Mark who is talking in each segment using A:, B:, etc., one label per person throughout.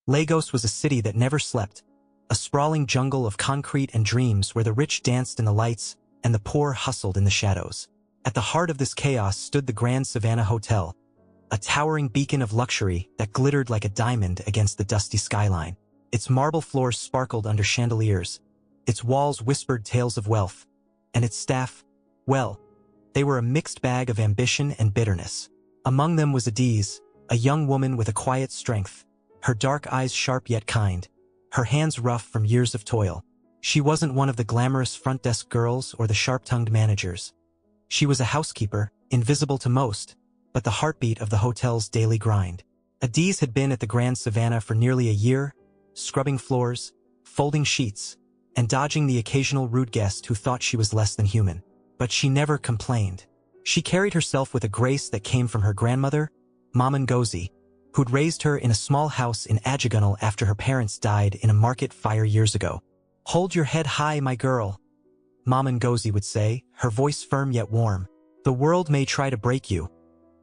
A: Lagos was a city that never slept, a sprawling jungle of concrete and dreams where the rich danced in the lights and the poor hustled in the shadows. At the heart of this chaos stood the Grand Savannah Hotel, a towering beacon of luxury that glittered like a diamond against the dusty skyline. Its marble floors sparkled under chandeliers, its walls whispered tales of wealth, and its staff, well, they were a mixed bag of ambition and bitterness. Among them was Adiz, a young woman with a quiet strength, her dark eyes sharp yet kind, her hands rough from years of toil. She wasn't one of the glamorous front desk girls or the sharp-tongued managers. She was a housekeeper, invisible to most, but the heartbeat of the hotel's daily grind. Adiz had been at the Grand Savannah for nearly a year, scrubbing floors, folding sheets, and dodging the occasional rude guest who thought she was less than human. But she never complained. She carried herself with a grace that came from her grandmother, Mama Ngozi, who'd raised her in a small house in Ajigunle after her parents died in a market fire years ago. "Hold your head high, my girl," Mama Ngozi would say, her voice firm yet warm. "The world may try to break you,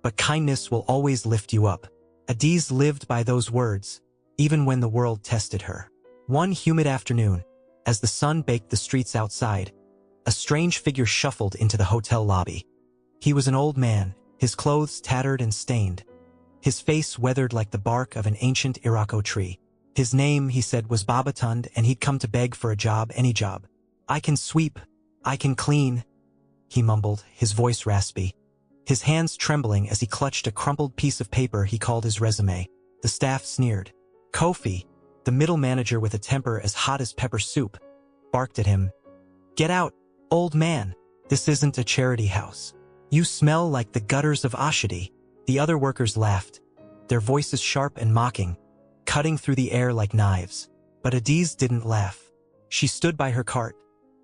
A: but kindness will always lift you up." Adiz lived by those words, even when the world tested her. One humid afternoon, as the sun baked the streets outside, a strange figure shuffled into the hotel lobby. He was an old man, his clothes tattered and stained, his face weathered like the bark of an ancient Irako tree. His name, he said, was Babatund, and he'd come to beg for a job, any job. "I can sweep, I can clean," he mumbled, his voice raspy, his hands trembling as he clutched a crumpled piece of paper he called his resume. The staff sneered. Kofi, the middle manager with a temper as hot as pepper soup, barked at him. "Get out, old man. This isn't a charity house. You smell like the gutters of Ashadi." The other workers laughed, their voices sharp and mocking, cutting through the air like knives. But Adiz didn't laugh. She stood by her cart,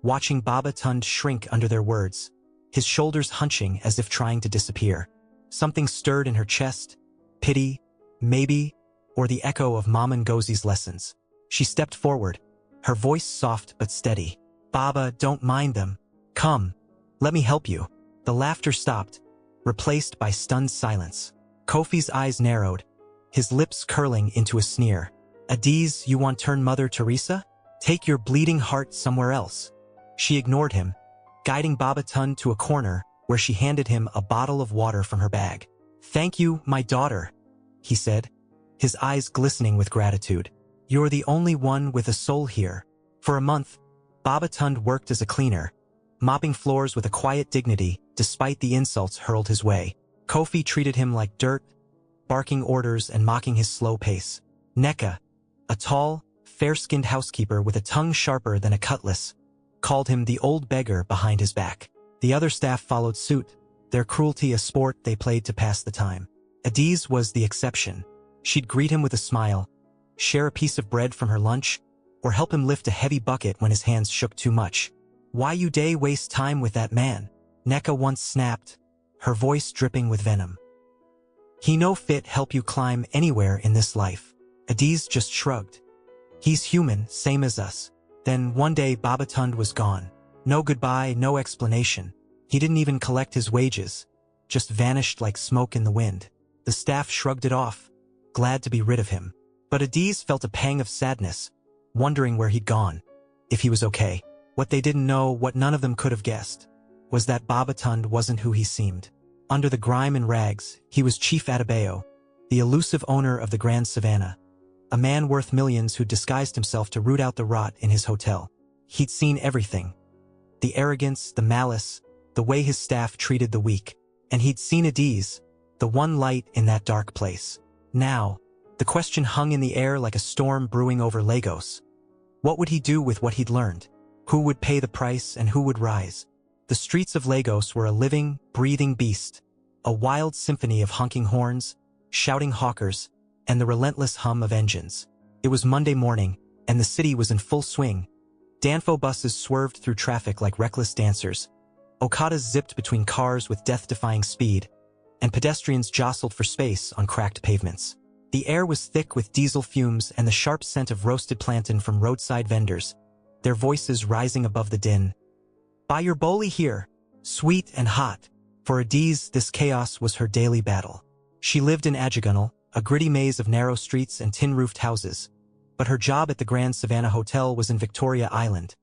A: watching Babatund shrink under their words, his shoulders hunching as if trying to disappear. Something stirred in her chest, pity, maybe, or the echo of Mama Ngozi's lessons. She stepped forward, her voice soft but steady. "Baba, don't mind them. Come, let me help you." The laughter stopped, replaced by stunned silence. Kofi's eyes narrowed, his lips curling into a sneer. "Adiz, you want turn Mother Teresa? Take your bleeding heart somewhere else." She ignored him, guiding Babatund to a corner where she handed him a bottle of water from her bag. "Thank you, my daughter," he said, his eyes glistening with gratitude. "You're the only one with a soul here." For a month, Babatund worked as a cleaner, mopping floors with a quiet dignity despite the insults hurled his way. Kofi treated him like dirt, barking orders and mocking his slow pace. Neka, a tall, fair-skinned housekeeper with a tongue sharper than a cutlass, called him the old beggar behind his back. The other staff followed suit, their cruelty a sport they played to pass the time. Adiz was the exception. She'd greet him with a smile, share a piece of bread from her lunch, or help him lift a heavy bucket when his hands shook too much. "Why you day waste time with that man?" Neka once snapped, her voice dripping with venom. "He no fit help you climb anywhere in this life." Adiz just shrugged. "He's human, same as us." Then one day Babatund was gone. No goodbye, no explanation. He didn't even collect his wages, just vanished like smoke in the wind. The staff shrugged it off, glad to be rid of him. But Adiz felt a pang of sadness, wondering where he'd gone, if he was okay. What they didn't know, what none of them could have guessed, was that Babatund wasn't who he seemed. Under the grime and rags, he was Chief Adebayo, the elusive owner of the Grand Savannah, a man worth millions who disguised himself to root out the rot in his hotel. He'd seen everything. The arrogance, the malice, the way his staff treated the weak. And he'd seen Adiz, the one light in that dark place. Now, the question hung in the air like a storm brewing over Lagos. What would he do with what he'd learned? Who would pay the price and who would rise? The streets of Lagos were a living, breathing beast, a wild symphony of honking horns, shouting hawkers, and the relentless hum of engines. It was Monday morning, and the city was in full swing. Danfo buses swerved through traffic like reckless dancers. Okadas zipped between cars with death-defying speed, and pedestrians jostled for space on cracked pavements. The air was thick with diesel fumes and the sharp scent of roasted plantain from roadside vendors, their voices rising above the din. "Buy your boli here, sweet and hot." For Adiz, this chaos was her daily battle. She lived in Ajigunle, a gritty maze of narrow streets and tin-roofed houses. But her job at the Grand Savannah Hotel was in Victoria Island,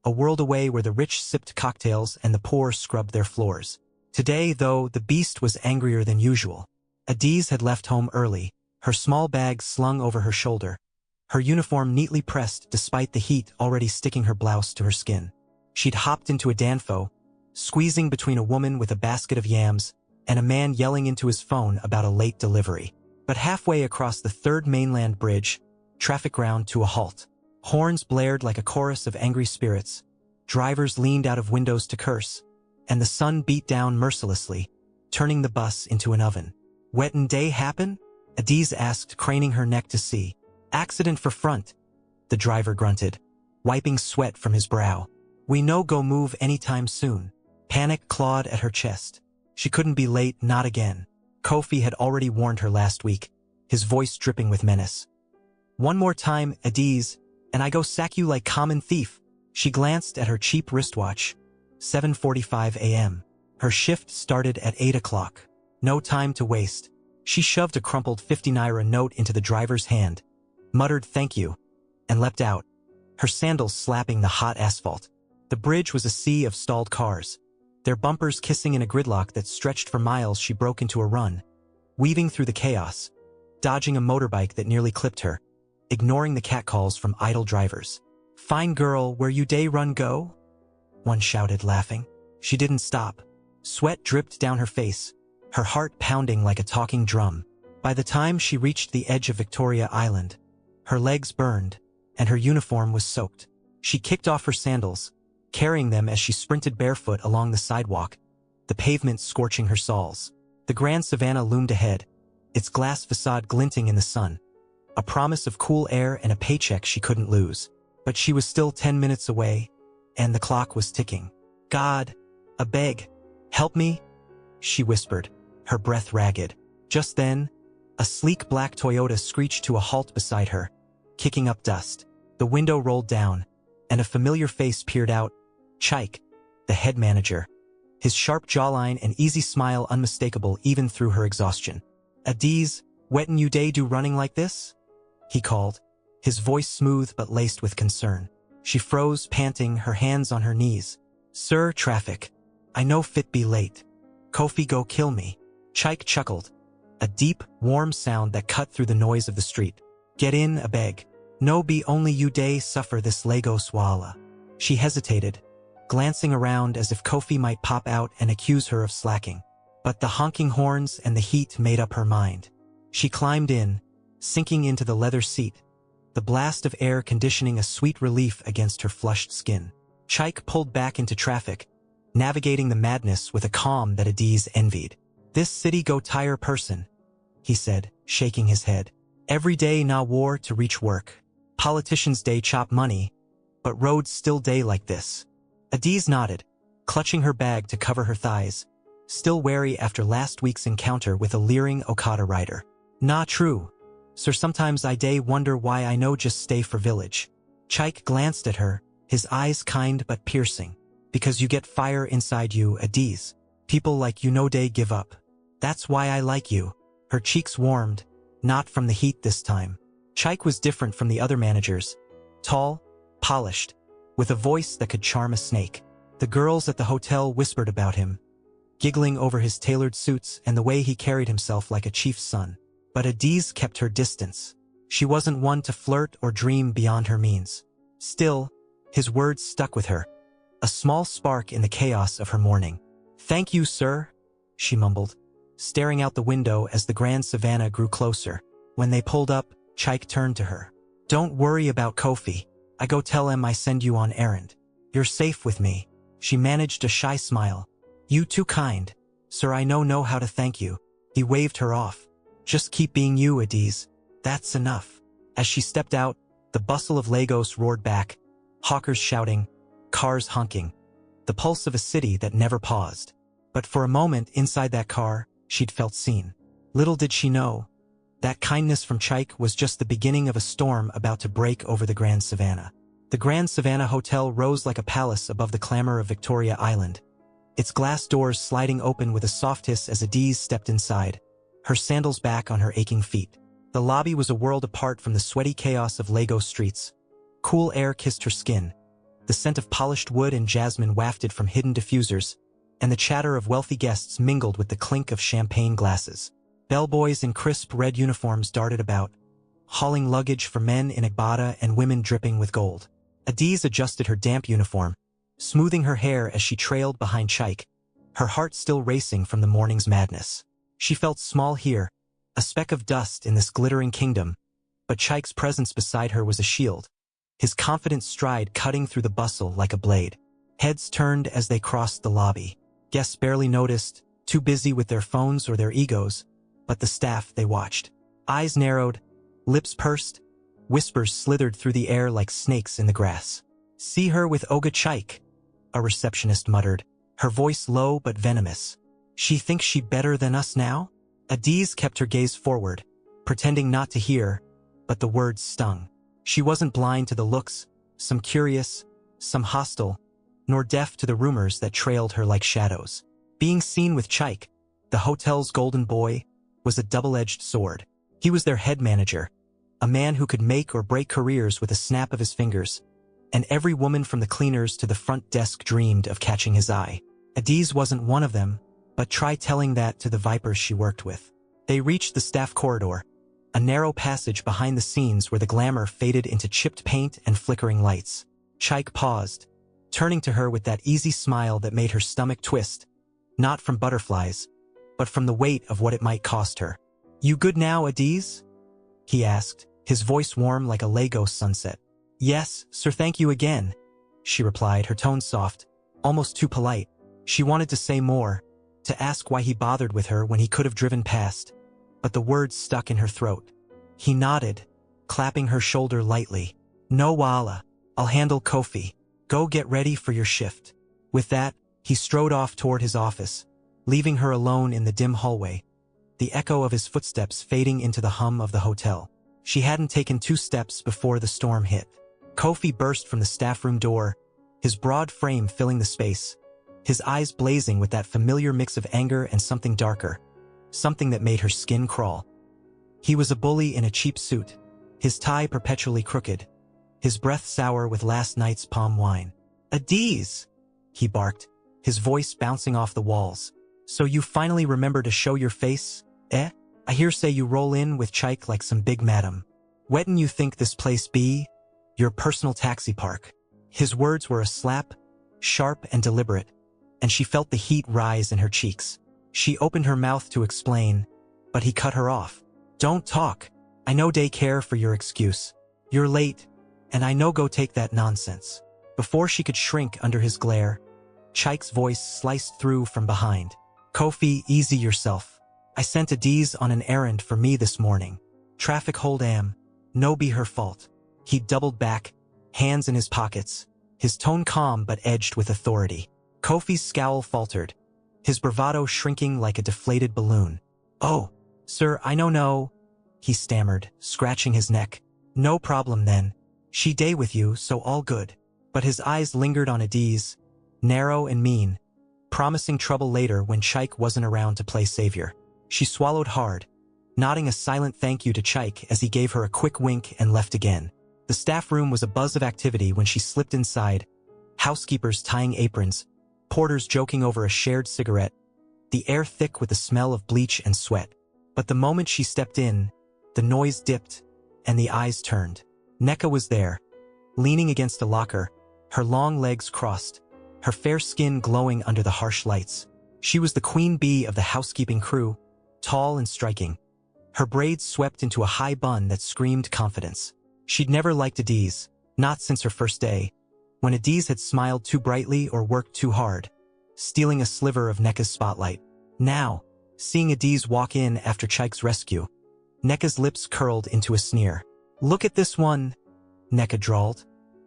A: a world away where the rich sipped cocktails and the poor scrubbed their floors. Today, though, the beast was angrier than usual. Adiz had left home early, her small bag slung over her shoulder, her uniform neatly pressed despite the heat already sticking her blouse to her skin. She'd hopped into a danfo, squeezing between a woman with a basket of yams and a man yelling into his phone about a late delivery. But halfway across the third mainland bridge, traffic ground to a halt. Horns blared like a chorus of angry spirits, drivers leaned out of windows to curse, and the sun beat down mercilessly, turning the bus into an oven. "Wettin' day happen?" Adiz asked, craning her neck to see. "Accident for front," the driver grunted, wiping sweat from his brow. "We no go move anytime soon." Panic clawed at her chest. She couldn't be late, not again. Kofi had already warned her last week, his voice dripping with menace. "One more time, Adiz, and I go sack you like common thief." She glanced at her cheap wristwatch. 7:45 a.m. Her shift started at 8 o'clock. No time to waste. She shoved a crumpled 50 naira note into the driver's hand, muttered thank you, and leapt out, her sandals slapping the hot asphalt. The bridge was a sea of stalled cars, their bumpers kissing in a gridlock that stretched for miles. She broke into a run, weaving through the chaos, dodging a motorbike that nearly clipped her, ignoring the catcalls from idle drivers. "Fine girl, where you day run go?" one shouted, laughing. She didn't stop. Sweat dripped down her face, her heart pounding like a talking drum. By the time she reached the edge of Victoria Island, her legs burned, and her uniform was soaked. She kicked off her sandals, carrying them as she sprinted barefoot along the sidewalk, the pavement scorching her soles. The Grand Savannah loomed ahead, its glass facade glinting in the sun, a promise of cool air and a paycheck she couldn't lose. But she was still 10 minutes away, and the clock was ticking. "God, a beg, help me," she whispered, her breath ragged. Just then, a sleek black Toyota screeched to a halt beside her, kicking up dust. The window rolled down, and a familiar face peered out. Chaik, the head manager, his sharp jawline and easy smile unmistakable even through her exhaustion. "Adiz, wettin' you day do running like this?" he called, his voice smooth but laced with concern. She froze, panting, her hands on her knees. "Sir, traffic. I know fit be late. Kofi go kill me." Chaik chuckled, a deep, warm sound that cut through the noise of the street. "Get in, a beg. No be only you day suffer this Lagos walla." She hesitated, glancing around as if Kofi might pop out and accuse her of slacking. But the honking horns and the heat made up her mind. She climbed in, sinking into the leather seat, the blast of air conditioning a sweet relief against her flushed skin. Chaik pulled back into traffic, navigating the madness with a calm that Adiz envied. "This city go tire person," he said, shaking his head. "Every day na war to reach work. Politicians day chop money, but roads still day like this." Adiz nodded, clutching her bag to cover her thighs, still wary after last week's encounter with a leering Okada rider. "Nah true. Sir, sometimes I day wonder why I no just stay for village." Chaik glanced at her, his eyes kind but piercing. "Because you get fire inside you, Adiz. People like you no day give up. That's why I like you." Her cheeks warmed, not from the heat this time. Chaik was different from the other managers. Tall, polished, with a voice that could charm a snake. The girls at the hotel whispered about him, giggling over his tailored suits and the way he carried himself like a chief's son. But Adiz kept her distance. She wasn't one to flirt or dream beyond her means. Still, his words stuck with her, a small spark in the chaos of her morning. "Thank you, sir," she mumbled, staring out the window as the Grand Savannah grew closer. When they pulled up, Chaik turned to her. "Don't worry about Kofi. I go tell him I send you on errand. You're safe with me." She managed a shy smile. "You too kind. Sir, I know how to thank you." He waved her off. "Just keep being you, Adiz. That's enough." As she stepped out, the bustle of Lagos roared back, hawkers shouting, cars honking, the pulse of a city that never paused. But for a moment inside that car, she'd felt seen. Little did she know, that kindness from Chaik was just the beginning of a storm about to break over the Grand Savannah. The Grand Savannah Hotel rose like a palace above the clamor of Victoria Island, its glass doors sliding open with a soft hiss as Adiz stepped inside, her sandals back on her aching feet. The lobby was a world apart from the sweaty chaos of Lego streets. Cool air kissed her skin. The scent of polished wood and jasmine wafted from hidden diffusers, and the chatter of wealthy guests mingled with the clink of champagne glasses. Bellboys in crisp red uniforms darted about, hauling luggage for men in agbada and women dripping with gold. Adiz adjusted her damp uniform, smoothing her hair as she trailed behind Chaik, her heart still racing from the morning's madness. She felt small here, a speck of dust in this glittering kingdom, but Chaik's presence beside her was a shield, his confident stride cutting through the bustle like a blade. Heads turned as they crossed the lobby. Guests barely noticed, too busy with their phones or their egos, but the staff, they watched. Eyes narrowed, lips pursed, whispers slithered through the air like snakes in the grass. "See her with Oga Chaik," a receptionist muttered, her voice low but venomous. "She thinks she better than us now?" Adiz kept her gaze forward, pretending not to hear, but the words stung. She wasn't blind to the looks, some curious, some hostile, nor deaf to the rumors that trailed her like shadows. Being seen with Chaik, the hotel's golden boy, was a double-edged sword. He was their head manager, a man who could make or break careers with a snap of his fingers, and every woman from the cleaners to the front desk dreamed of catching his eye. Adiz wasn't one of them, but try telling that to the vipers she worked with. They reached the staff corridor, a narrow passage behind the scenes where the glamour faded into chipped paint and flickering lights. Chaik paused, turning to her with that easy smile that made her stomach twist, not from butterflies, but from the weight of what it might cost her. "You good now, Adiz?" he asked, his voice warm like a Lagos sunset. "Yes, sir, thank you again," she replied, her tone soft, almost too polite. She wanted to say more, to ask why he bothered with her when he could have driven past, but the words stuck in her throat. He nodded, clapping her shoulder lightly. "No walla, I'll handle Kofi. Go get ready for your shift." With that, he strode off toward his office, leaving her alone in the dim hallway, the echo of his footsteps fading into the hum of the hotel. She hadn't taken 2 steps before the storm hit. Kofi burst from the staff room door, his broad frame filling the space, his eyes blazing with that familiar mix of anger and something darker, something that made her skin crawl. He was a bully in a cheap suit, his tie perpetually crooked, his breath sour with last night's palm wine. "Adiz!" he barked, his voice bouncing off the walls. "So you finally remember to show your face, eh? I hear say you roll in with Chaik like some big madam. Wetin you think this place be? Your personal taxi park." His words were a slap, sharp and deliberate, and she felt the heat rise in her cheeks. She opened her mouth to explain, but he cut her off. "Don't talk. I know they care for your excuse. You're late, and I know go take that nonsense." Before she could shrink under his glare, Chaik's voice sliced through from behind. "Kofi, easy yourself. I sent Adiz on an errand for me this morning. Traffic hold am. No be her fault." He doubled back, hands in his pockets, his tone calm but edged with authority. Kofi's scowl faltered, his bravado shrinking like a deflated balloon. "Oh, sir, I no," he stammered, scratching his neck. "No problem then. She day with you, so all good." But his eyes lingered on Adiz, narrow and mean, promising trouble later when Chaik wasn't around to play savior. She swallowed hard, nodding a silent thank you to Chaik as he gave her a quick wink and left again. The staff room was a buzz of activity when she slipped inside, housekeepers tying aprons, porters joking over a shared cigarette, the air thick with the smell of bleach and sweat. But the moment she stepped in, the noise dipped, and the eyes turned. Neka was there, leaning against a locker, her long legs crossed, her fair skin glowing under the harsh lights. She was the queen bee of the housekeeping crew, tall and striking. Her braids swept into a high bun that screamed confidence. She'd never liked Adiz, not since her first day, when Adiz had smiled too brightly or worked too hard, stealing a sliver of Neka's spotlight. Now, seeing Adiz walk in after Chaik's rescue, Neka's lips curled into a sneer. "Look at this one," Neka drawled,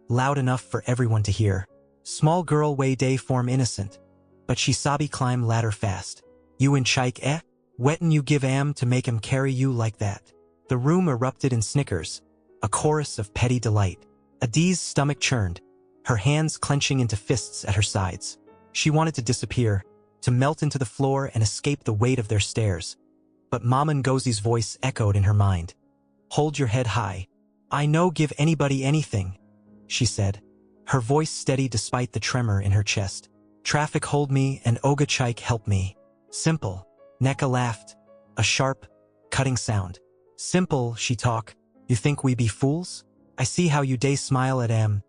A: loud enough for everyone to hear. "Small girl way day form innocent, but she sabi climb ladder fast. You and Chaik, eh? Wetin you give am to make him carry you like that?" The room erupted in snickers, a chorus of petty delight. Adiz's stomach churned, her hands clenching into fists at her sides. She wanted to disappear, to melt into the floor and escape the weight of their stares. but Mama Ngozi's voice echoed in her mind. Hold your head high. I no give anybody anything, she said, her voice steady despite the tremor in her chest. Traffic hold me and Oga Chike help me. Simple. Neka laughed. A sharp, cutting sound. Simple, she talk. You think we be fools? I see how you day smile at em.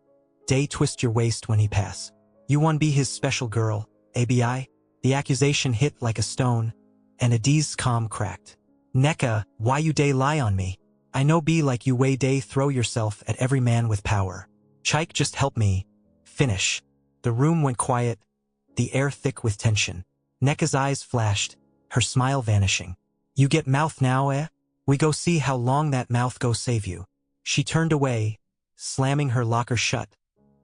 A: Day twist your waist when he pass. You one be his special girl, ABI? The accusation hit like a stone, and Adi's calm cracked. Neka, why you day lie on me? I no be like you way day throw yourself at every man with power. Chike just help me. Finish. The room went quiet, the air thick with tension. Neka's eyes flashed, her smile vanishing. You get mouth now, eh? We go see how long that mouth go save you. She turned away, slamming her locker shut,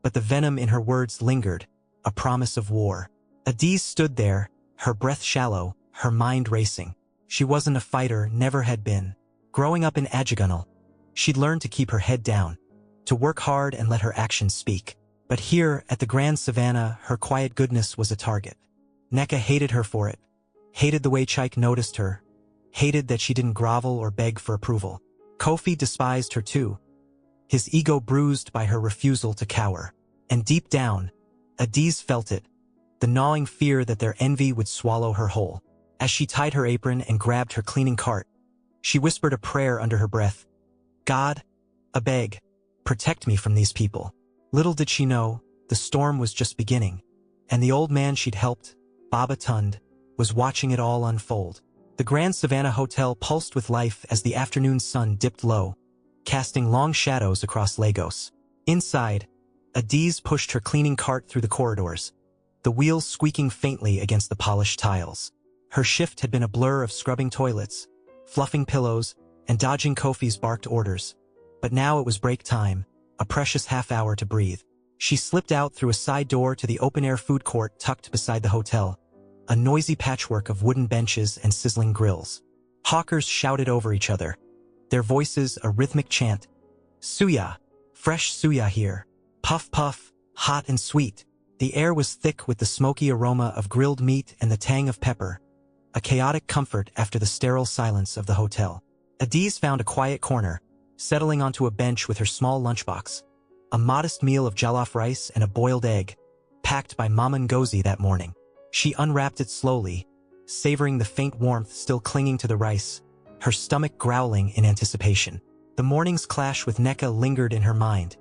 A: but the venom in her words lingered, a promise of war. Adiz stood there, her breath shallow, her mind racing. She wasn't a fighter, never had been. Growing up in Ajagunal, she'd learned to keep her head down, to work hard and let her actions speak. But here, at the Grand Savannah, her quiet goodness was a target. Neka hated her for it, hated the way Chike noticed her, hated that she didn't grovel or beg for approval. Kofi despised her too, his ego bruised by her refusal to cower. And deep down, Adiz felt it, the gnawing fear that their envy would swallow her whole. As she tied her apron and grabbed her cleaning cart, she whispered a prayer under her breath. God, I beg, protect me from these people. Little did she know, the storm was just beginning, and the old man she'd helped, Baba Tund, was watching it all unfold. The Grand Savannah Hotel pulsed with life as the afternoon sun dipped low, casting long shadows across Lagos. Inside, Adiz pushed her cleaning cart through the corridors, the wheels squeaking faintly against the polished tiles. Her shift had been a blur of scrubbing toilets, fluffing pillows, and dodging Kofi's barked orders. But now it was break time, a precious half hour to breathe. She slipped out through a side door to the open-air food court tucked beside the hotel, a noisy patchwork of wooden benches and sizzling grills. Hawkers shouted over each other, their voices a rhythmic chant. Suya, fresh suya here. Puff puff, hot and sweet. The air was thick with the smoky aroma of grilled meat and the tang of pepper, a chaotic comfort after the sterile silence of the hotel. Adiz found a quiet corner, settling onto a bench with her small lunchbox, a modest meal of jollof rice and a boiled egg, packed by Mama Ngozi that morning. She unwrapped it slowly, savoring the faint warmth still clinging to the rice, her stomach growling in anticipation. The morning's clash with Neka lingered in her mind,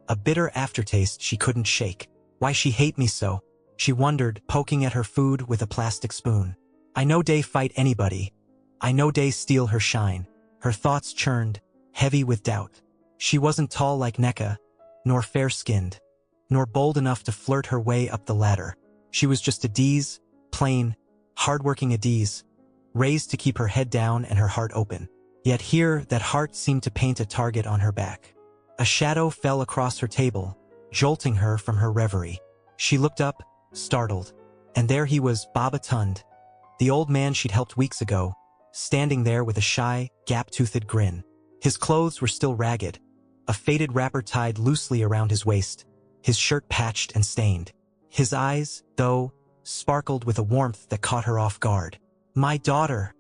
A: a bitter aftertaste she couldn't shake. Why she hate me so? She wondered, poking at her food with a plastic spoon. I know day fight anybody. I know day steal her shine. Her thoughts churned, heavy with doubt. She wasn't tall like Neka, nor fair-skinned, nor bold enough to flirt her way up the ladder. She was just Adiz, plain, hard-working Adiz, raised to keep her head down and her heart open. Yet here, that heart seemed to paint a target on her back. A shadow fell across her table, jolting her from her reverie. She looked up, startled, and there he was, Baba Tund, the old man she'd helped weeks ago, standing there with a shy, gap-toothed grin. His clothes were still ragged, a faded wrapper tied loosely around his waist, his shirt patched and stained. His eyes, though, sparkled with a warmth that caught her off guard. My daughter,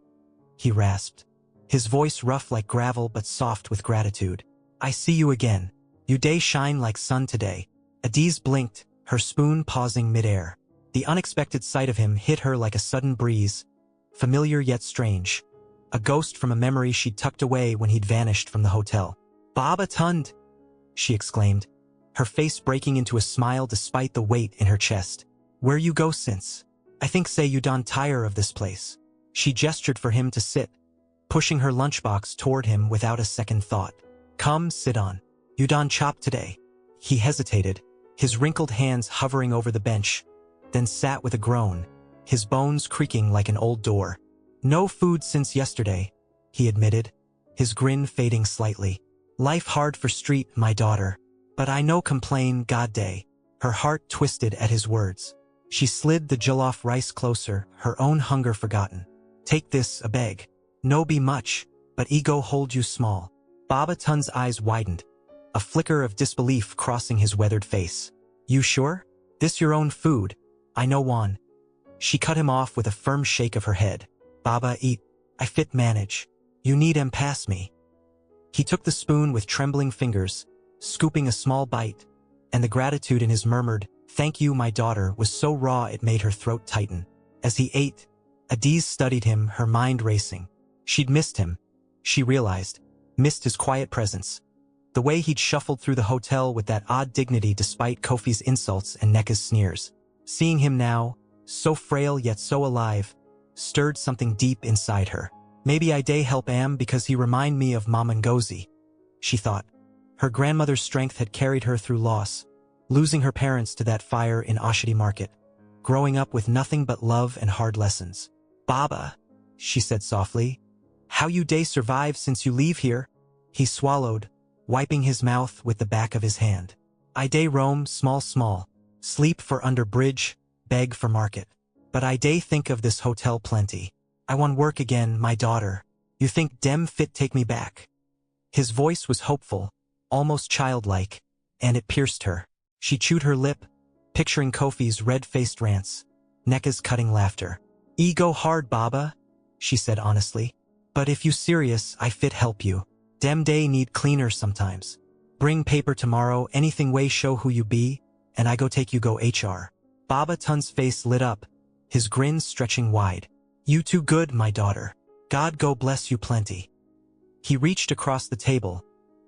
A: he rasped, his voice rough like gravel but soft with gratitude. I see you again. You day shine like sun today. Adiz blinked, her spoon pausing midair. The unexpected sight of him hit her like a sudden breeze, familiar yet strange, a ghost from a memory she'd tucked away when he'd vanished from the hotel. Baba Tund, she exclaimed, her face breaking into a smile despite the weight in her chest. Where you go since? I think say you done tire of this place. She gestured for him to sit, pushing her lunchbox toward him without a second thought. Come, sit on. You done chop today. He hesitated, his wrinkled hands hovering over the bench, then sat with a groan, his bones creaking like an old door. No food since yesterday, he admitted, his grin fading slightly. Life hard for street, my daughter. But I no complain, God day. Her heart twisted at his words. She slid the jollof rice closer, her own hunger forgotten. Take this, a beg. No be much, but ego hold you small. Baba Tund's eyes widened, a flicker of disbelief crossing his weathered face. You sure? This your own food? I know one. She cut him off with a firm shake of her head. Baba, eat. I fit manage. You need pass me. He took the spoon with trembling fingers, scooping a small bite, and the gratitude in his murmured, "Thank you, my daughter," was so raw it made her throat tighten. As he ate, Adiz studied him, her mind racing. She'd missed him, she realized, missed his quiet presence. The way he'd shuffled through the hotel with that odd dignity despite Kofi's insults and Neka's sneers. Seeing him now, so frail yet so alive, stirred something deep inside her. Maybe Ide help Am because he remind me of Mama Ngozi, she thought. Her grandmother's strength had carried her through loss, losing her parents to that fire in Oshodi Market, growing up with nothing but love and hard lessons. "Baba," she said softly, "how you day survive since you leave here?" He swallowed, wiping his mouth with the back of his hand. "I day roam small, sleep for under bridge, beg for market. But I day think of this hotel plenty. I want work again, my daughter. You think dem fit take me back?" His voice was hopeful, almost childlike, and it pierced her. She chewed her lip, picturing Kofi's red-faced rants, Neka's cutting laughter. "Ego hard, Baba," she said honestly. "But if you serious, I fit help you. Dem day need cleaner sometimes. Bring paper tomorrow, anything way show who you be, and I go take you go HR." Baba Tun's face lit up, his grin stretching wide. "You too good, my daughter. God go bless you plenty." He reached across the table,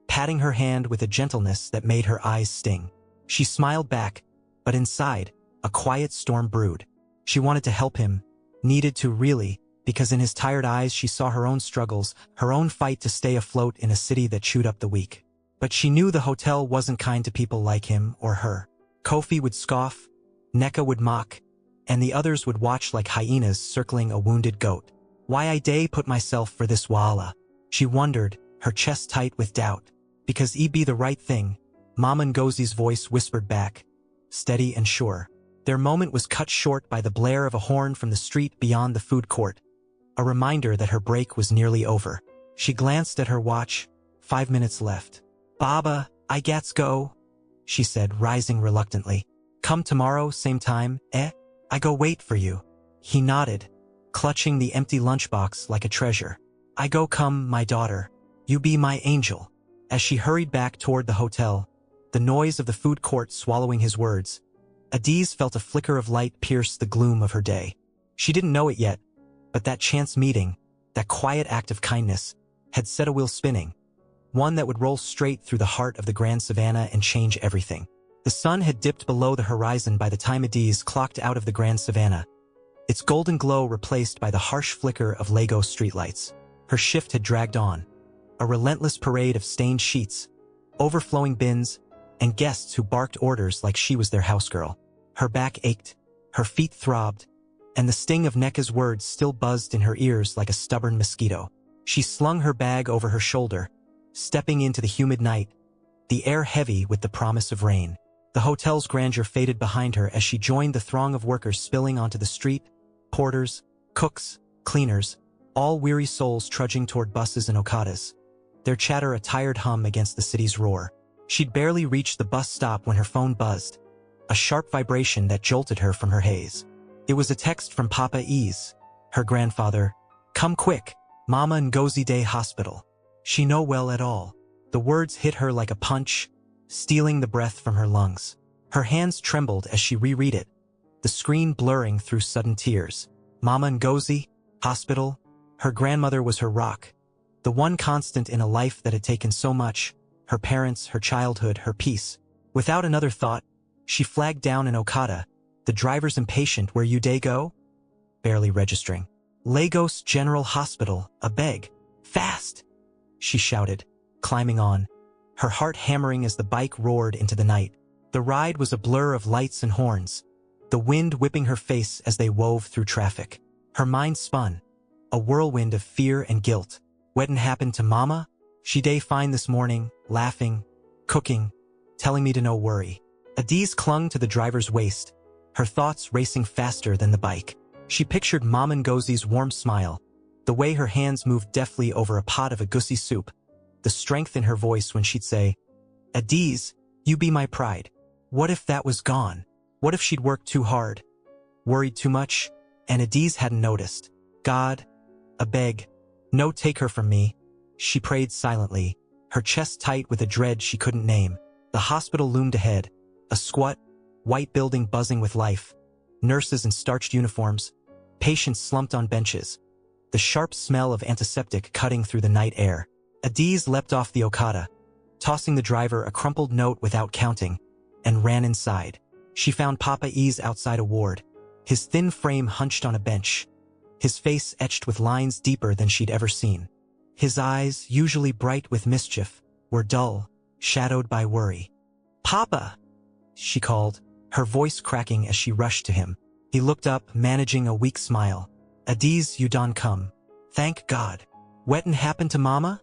A: patting her hand with a gentleness that made her eyes sting. She smiled back, but inside, a quiet storm brewed. She wanted to help him, needed to really, because in his tired eyes she saw her own struggles, her own fight to stay afloat in a city that chewed up the weak. But she knew the hotel wasn't kind to people like him or her. Kofi would scoff, Neka would mock, and the others would watch like hyenas circling a wounded goat. Why I day put myself for this wala? She wondered, her chest tight with doubt. Because be the right thing, Mama Ngozi's voice whispered back, steady and sure. Their moment was cut short by the blare of a horn from the street beyond the food court, a reminder that her break was nearly over. She glanced at her watch, 5 minutes left. "Baba, I gats go," she said, rising reluctantly. "Come tomorrow, same time, eh? I go wait for you." He nodded, clutching the empty lunchbox like a treasure. "I go come, my daughter. You be my angel." As she hurried back toward the hotel, the noise of the food court swallowing his words, Adiz felt a flicker of light pierce the gloom of her day. She didn't know it yet, but that chance meeting, that quiet act of kindness, had set a wheel spinning, one that would roll straight through the heart of the Grand Savannah and change everything. The sun had dipped below the horizon by the time Adiz clocked out of the Grand Savannah, its golden glow replaced by the harsh flicker of Lagos streetlights. Her shift had dragged on, a relentless parade of stained sheets, overflowing bins, and guests who barked orders like she was their housegirl. Her back ached, her feet throbbed, and the sting of Neka's words still buzzed in her ears like a stubborn mosquito. She slung her bag over her shoulder, stepping into the humid night, the air heavy with the promise of rain. The hotel's grandeur faded behind her as she joined the throng of workers spilling onto the street, porters, cooks, cleaners, all weary souls trudging toward buses and okadas, their chatter a tired hum against the city's roar. She'd barely reached the bus stop when her phone buzzed, a sharp vibration that jolted her from her haze. It was a text from Papa Ease, her grandfather. "Come quick, Mama Ngozi Day Hospital. She no well at all." The words hit her like a punch, stealing the breath from her lungs. Her hands trembled as she reread it, the screen blurring through sudden tears. Mama Ngozi, hospital. Her grandmother was her rock, the one constant in a life that had taken so much, her parents, her childhood, her peace. Without another thought, she flagged down an Okada, the driver's impatient. "Where you day go?" Barely registering. "Lagos General Hospital, a beg. Fast!" she shouted, climbing on, her heart hammering as the bike roared into the night. The ride was a blur of lights and horns, the wind whipping her face as they wove through traffic. Her mind spun, a whirlwind of fear and guilt. Weddin' happened to Mama? She day fine this morning, laughing, cooking, telling me to no worry. Adiz clung to the driver's waist, her thoughts racing faster than the bike. She pictured Mama Ngozi's warm smile, the way her hands moved deftly over a pot of egusi soup, the strength in her voice when she'd say, "Adiz, you be my pride." What if that was gone? What if she'd worked too hard, worried too much, and Adiz hadn't noticed? God, a beg, No, take her from me. She prayed silently, her chest tight with a dread she couldn't name. The hospital loomed ahead, a squat, white building buzzing with life. Nurses in starched uniforms, patients slumped on benches. The sharp smell of antiseptic cutting through the night air. Adiz leapt off the Okada, tossing the driver a crumpled note without counting, and ran inside. She found Papa Ease outside a ward, his thin frame hunched on a bench, his face etched with lines deeper than she'd ever seen. His eyes, usually bright with mischief, were dull, shadowed by worry. "Papa!" she called, her voice cracking as she rushed to him. He looked up, managing a weak smile. "Adiz, you done come. Thank God. Wetin happened to Mama?"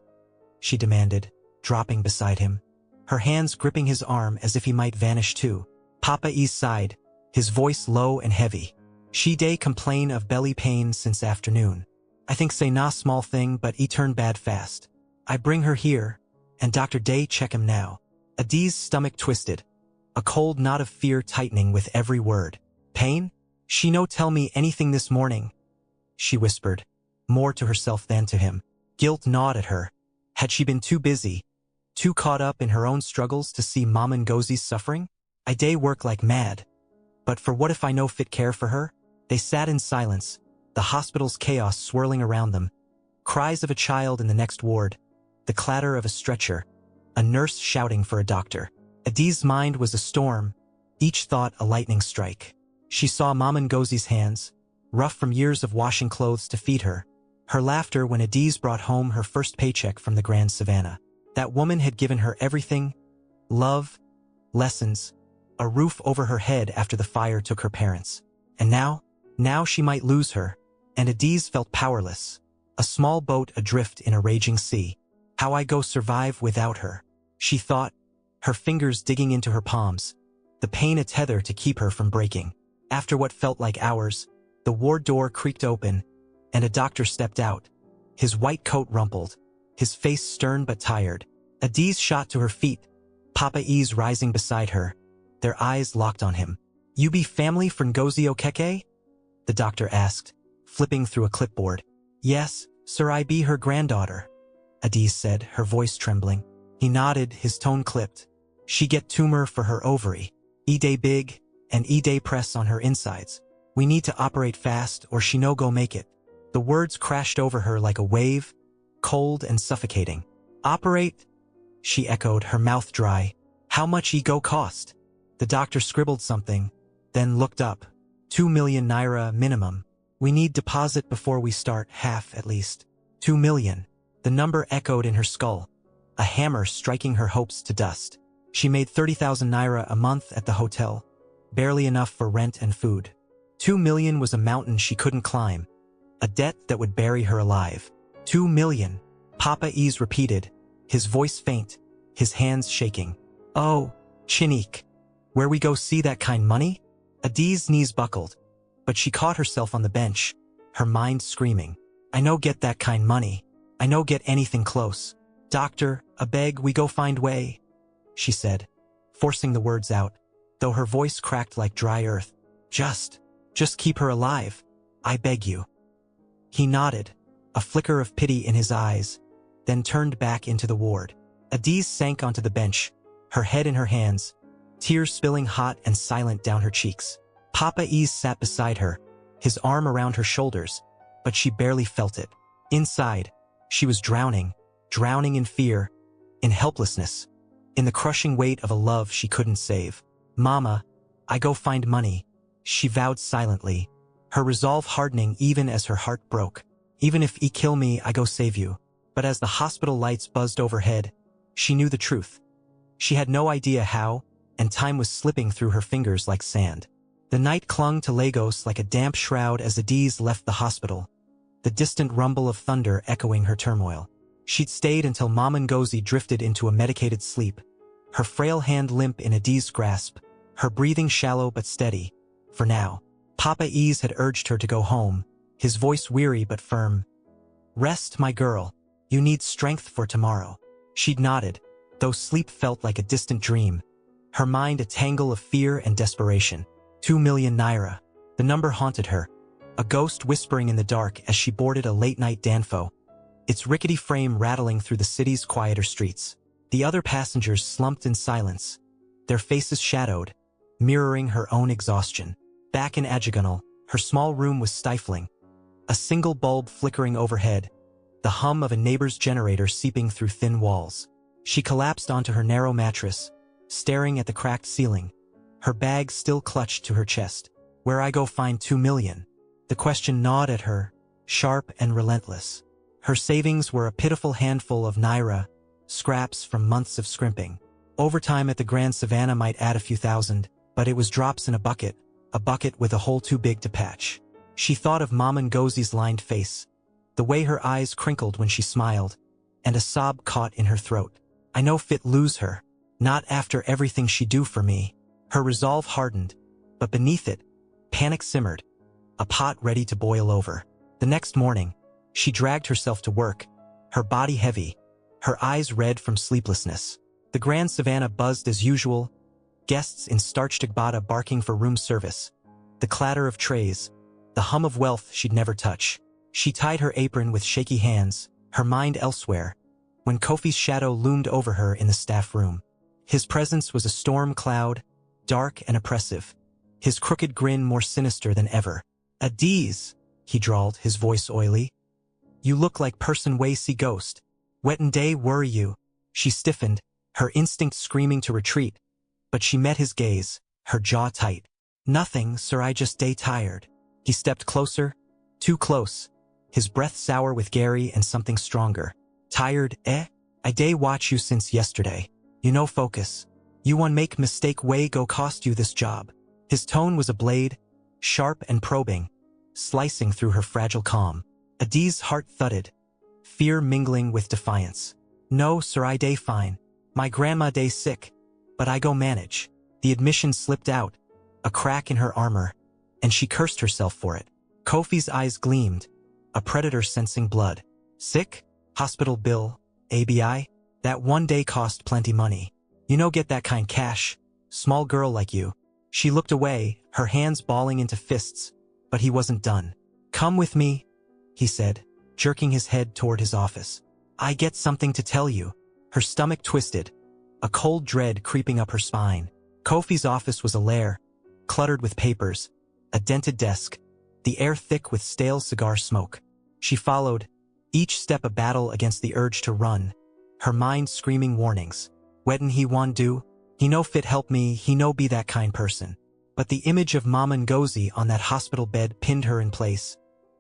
A: she demanded, dropping beside him, her hands gripping his arm as if he might vanish too. Papa Ease sighed, his voice low and heavy. "She day complain of belly pain since afternoon. I think say nah small thing but he turn bad fast. I bring her here, and Dr. Day check him now." Adiz's stomach twisted, a cold knot of fear tightening with every word. "Pain? She no tell me anything this morning," she whispered, more to herself than to him. Guilt gnawed at her. Had she been too busy, too caught up in her own struggles to see Mom Ngozi's suffering? "I day work like mad. But for what if I no fit care for her?" They sat in silence, the hospital's chaos swirling around them. Cries of a child in the next ward, the clatter of a stretcher, a nurse shouting for a doctor. Adiz's mind was a storm, each thought a lightning strike. She saw Mom Ngozi's hands, rough from years of washing clothes to feed her, her laughter when Adiz brought home her first paycheck from the Grand Savannah. That woman had given her everything: love, lessons, a roof over her head after the fire took her parents. And now she might lose her, and Adiz felt powerless, a small boat adrift in a raging sea. "How I go survive without her?" she thought, her fingers digging into her palms, the pain a tether to keep her from breaking. After what felt like hours, the ward door creaked open, and a doctor stepped out, his white coat rumpled, his face stern but tired. Adiz shot to her feet, Papa Ease rising beside her, their eyes locked on him. "You be family for Ngozi Okeke?" the doctor asked, flipping through a clipboard. "Yes, sir, I be her granddaughter," Adiz said, her voice trembling. He nodded, his tone clipped. "She get tumor for her ovary. E-day big, and E-day press on her insides. We need to operate fast or she no go make it." The words crashed over her like a wave, cold and suffocating. "Operate?" she echoed, her mouth dry. "How much go cost?" The doctor scribbled something, then looked up. 2 million naira minimum. "We need deposit before we start, half at least." 2 million. The number echoed in her skull, a hammer striking her hopes to dust. She made 30,000 naira a month at the hotel, barely enough for rent and food. 2 million was a mountain she couldn't climb, a debt that would bury her alive. 2 million, Papa Ease repeated, his voice faint, his hands shaking. "Oh, Chinik, where we go see that kind money?" Adiz's knees buckled, but she caught herself on the bench, her mind screaming. "I no get that kind money. I no get anything close. Doctor, a beg we go find way," she said, forcing the words out, though her voice cracked like dry earth. Just keep her alive. I beg you." He nodded, a flicker of pity in his eyes, then turned back into the ward. Adiz sank onto the bench, her head in her hands, tears spilling hot and silent down her cheeks. Papa Ease sat beside her, his arm around her shoulders, but she barely felt it. Inside, she was drowning in fear, in helplessness, in the crushing weight of a love she couldn't save. "Mama, I go find money," she vowed silently, her resolve hardening even as her heart broke. "Even if he kill me, I go save you." But as the hospital lights buzzed overhead, she knew the truth. She had no idea how, and time was slipping through her fingers like sand. The night clung to Lagos like a damp shroud as Adiz left the hospital, the distant rumble of thunder echoing her turmoil. She'd stayed until Mom Ngozi drifted into a medicated sleep, her frail hand limp in Adiz's grasp, her breathing shallow but steady. For now, Papa Ease had urged her to go home, his voice weary but firm. "Rest, my girl. You need strength for tomorrow." She'd nodded, though sleep felt like a distant dream, her mind a tangle of fear and desperation. 2 million naira. The number haunted her, a ghost whispering in the dark as she boarded a late-night Danfo, its rickety frame rattling through the city's quieter streets. The other passengers slumped in silence, their faces shadowed, mirroring her own exhaustion. Back in Ajagunal, her small room was stifling, a single bulb flickering overhead, the hum of a neighbor's generator seeping through thin walls. She collapsed onto her narrow mattress, staring at the cracked ceiling, her bag still clutched to her chest. Where I go find 2 million? The question gnawed at her, sharp and relentless. Her savings were a pitiful handful of naira, scraps from months of scrimping. Overtime at the Grand Savannah might add a few thousand, but it was drops in a bucket with a hole too big to patch. She thought of Mama Ngozi's lined face, the way her eyes crinkled when she smiled, and a sob caught in her throat. I no fit lose her, not after everything she do for me. Her resolve hardened, but beneath it, panic simmered, a pot ready to boil over. The next morning, she dragged herself to work, her body heavy, her eyes red from sleeplessness. The Grand Savannah buzzed as usual, guests in starched agbada barking for room service, the clatter of trays, the hum of wealth she'd never touch. She tied her apron with shaky hands, her mind elsewhere, when Kofi's shadow loomed over her in the staff room. His presence was a storm cloud, dark and oppressive, his crooked grin more sinister than ever. "Adiz," he drawled, his voice oily. "You look like person way see ghost. Wetin day worry you?" She stiffened, her instinct screaming to retreat, but she met his gaze, her jaw tight. "Nothing, sir, I just day tired." He stepped closer, too close, his breath sour with Gary and something stronger. "Tired, eh? I day watch you since yesterday. You no focus. You one make mistake way go cost you this job." His tone was a blade, sharp and probing, slicing through her fragile calm. Adiz's heart thudded, fear mingling with defiance. "No, sir, I day fine. My grandma day sick, but I go manage." The admission slipped out, a crack in her armor, and she cursed herself for it. Kofi's eyes gleamed, a predator sensing blood. "Sick? Hospital bill, ABI? That one day cost plenty money. You no get that kind cash, small girl like you." She looked away, her hands balling into fists, but he wasn't done. "Come with me," he said, jerking his head toward his office. "I get something to tell you." Her stomach twisted, a cold dread creeping up her spine. Kofi's office was a lair, cluttered with papers, a dented desk, the air thick with stale cigar smoke. She followed, each step a battle against the urge to run, her mind screaming warnings. "Wetin he wan do? He no fit help me, he no be that kind person." But the image of Mama Ngozi on that hospital bed pinned her in place,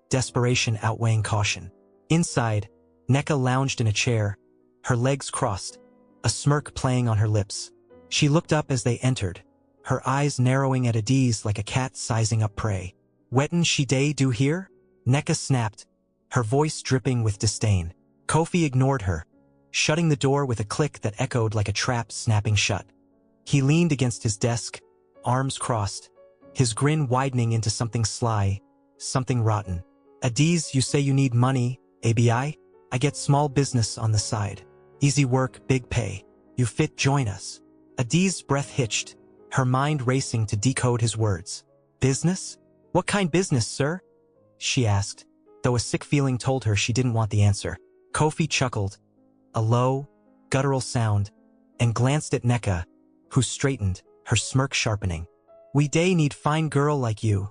A: desperation outweighing caution. Inside, Nneka lounged in a chair, her legs crossed, a smirk playing on her lips. She looked up as they entered, her eyes narrowing at Adiz like a cat sizing up prey. "Wetin she day do here?" Nneka snapped, her voice dripping with disdain. Kofi ignored her, shutting the door with a click that echoed like a trap snapping shut. He leaned against his desk, arms crossed, his grin widening into something sly, something rotten. "Adiz, you say you need money, ABI? I get small business on the side. Easy work, big pay. You fit join us." Adiz's breath hitched, her mind racing to decode his words. "Business? What kind business, sir?" she asked, though a sick feeling told her she didn't want the answer. Kofi chuckled, a low, guttural sound, and glanced at Nneka, who straightened, her smirk sharpening. "We day need fine girl like you,"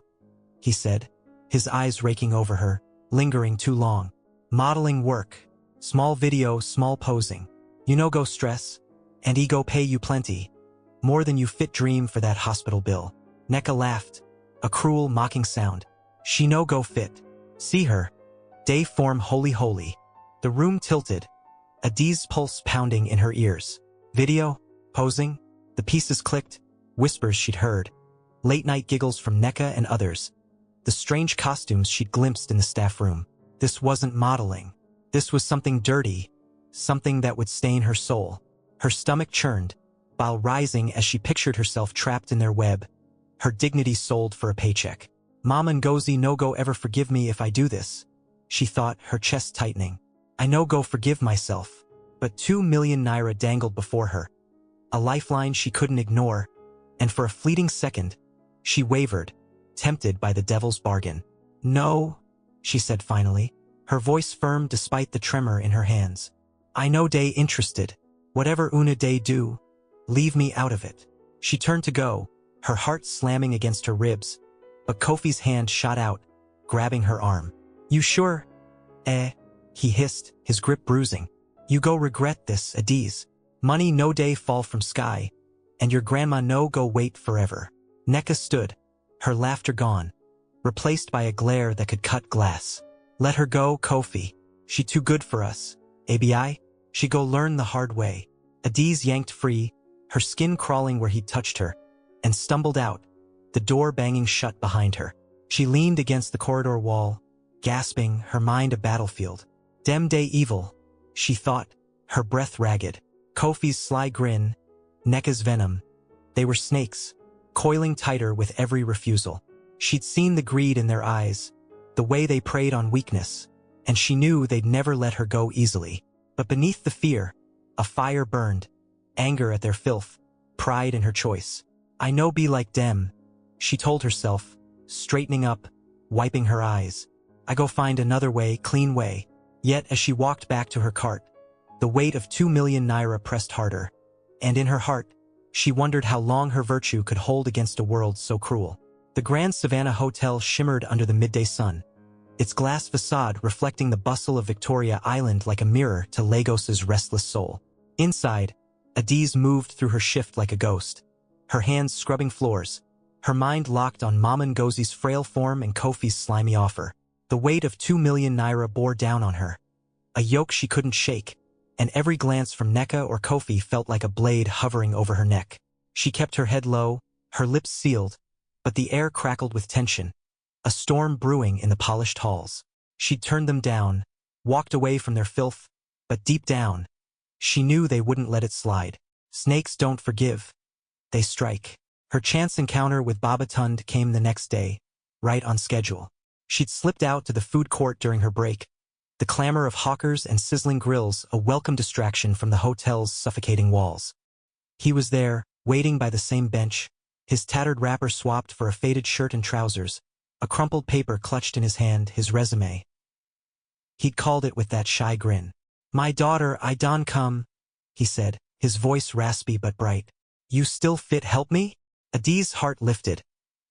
A: he said, his eyes raking over her, lingering too long. "Modeling work, small video, small posing. You no go stress, and he go pay you plenty. More than you fit dream for that hospital bill." Nneka laughed, a cruel, mocking sound. "She no go fit. See her. Day form holy." The room tilted, Adiz's pulse pounding in her ears. Video? Posing? The pieces clicked, whispers she'd heard. Late-night giggles from Nneka and others. The strange costumes she'd glimpsed in the staff room. This wasn't modeling. This was something dirty, something that would stain her soul. Her stomach churned, bile rising as she pictured herself trapped in their web, her dignity sold for a paycheck. "Mama Ngozi no go ever forgive me if I do this," she thought, her chest tightening. "I no go forgive myself." But 2 million naira dangled before her, a lifeline she couldn't ignore, and for a fleeting second, she wavered, tempted by the devil's bargain. "No," she said finally, her voice firm despite the tremor in her hands. I know they interested. Whatever una day do, leave me out of it. She turned to go, her heart slamming against her ribs, but Kofi's hand shot out, grabbing her arm. You sure? He hissed, his grip bruising. You go regret this, Adiz. Money no day fall from sky, and your grandma no go wait forever. Neka stood, her laughter gone, replaced by a glare that could cut glass. Let her go, Kofi. She too good for us. ABI? She go learn the hard way. Adiz yanked free, her skin crawling where he'd touched her, and stumbled out, the door banging shut behind her. She leaned against the corridor wall, gasping, her mind a battlefield. Dem day evil, she thought, her breath ragged. Kofi's sly grin, Neka's venom. They were snakes, coiling tighter with every refusal. She'd seen the greed in their eyes, the way they preyed on weakness, and she knew they'd never let her go easily. But beneath the fear, a fire burned, anger at their filth, pride in her choice. I know be like dem, she told herself, straightening up, wiping her eyes. I go find another way, clean way. Yet as she walked back to her cart, the weight of 2 million naira pressed harder, and in her heart, she wondered how long her virtue could hold against a world so cruel. The Grand Savannah Hotel shimmered under the midday sun, its glass facade reflecting the bustle of Victoria Island like a mirror to Lagos's restless soul. Inside, Adiz moved through her shift like a ghost, her hands scrubbing floors, her mind locked on Mama Ngozi's frail form and Kofi's slimy offer. The weight of 2 million naira bore down on her, a yoke she couldn't shake, and every glance from Neka or Kofi felt like a blade hovering over her neck. She kept her head low, her lips sealed, but the air crackled with tension, a storm brewing in the polished halls. She'd turned them down, walked away from their filth, but deep down, she knew they wouldn't let it slide. Snakes don't forgive. They strike. Her chance encounter with Baba Tund came the next day, right on schedule. She'd slipped out to the food court during her break, the clamor of hawkers and sizzling grills a welcome distraction from the hotel's suffocating walls. He was there, waiting by the same bench, his tattered wrapper swapped for a faded shirt and trousers, a crumpled paper clutched in his hand, his resume. He'd called it with that shy grin. My daughter, I done come, he said, his voice raspy but bright. You still fit help me? Adiz's heart lifted,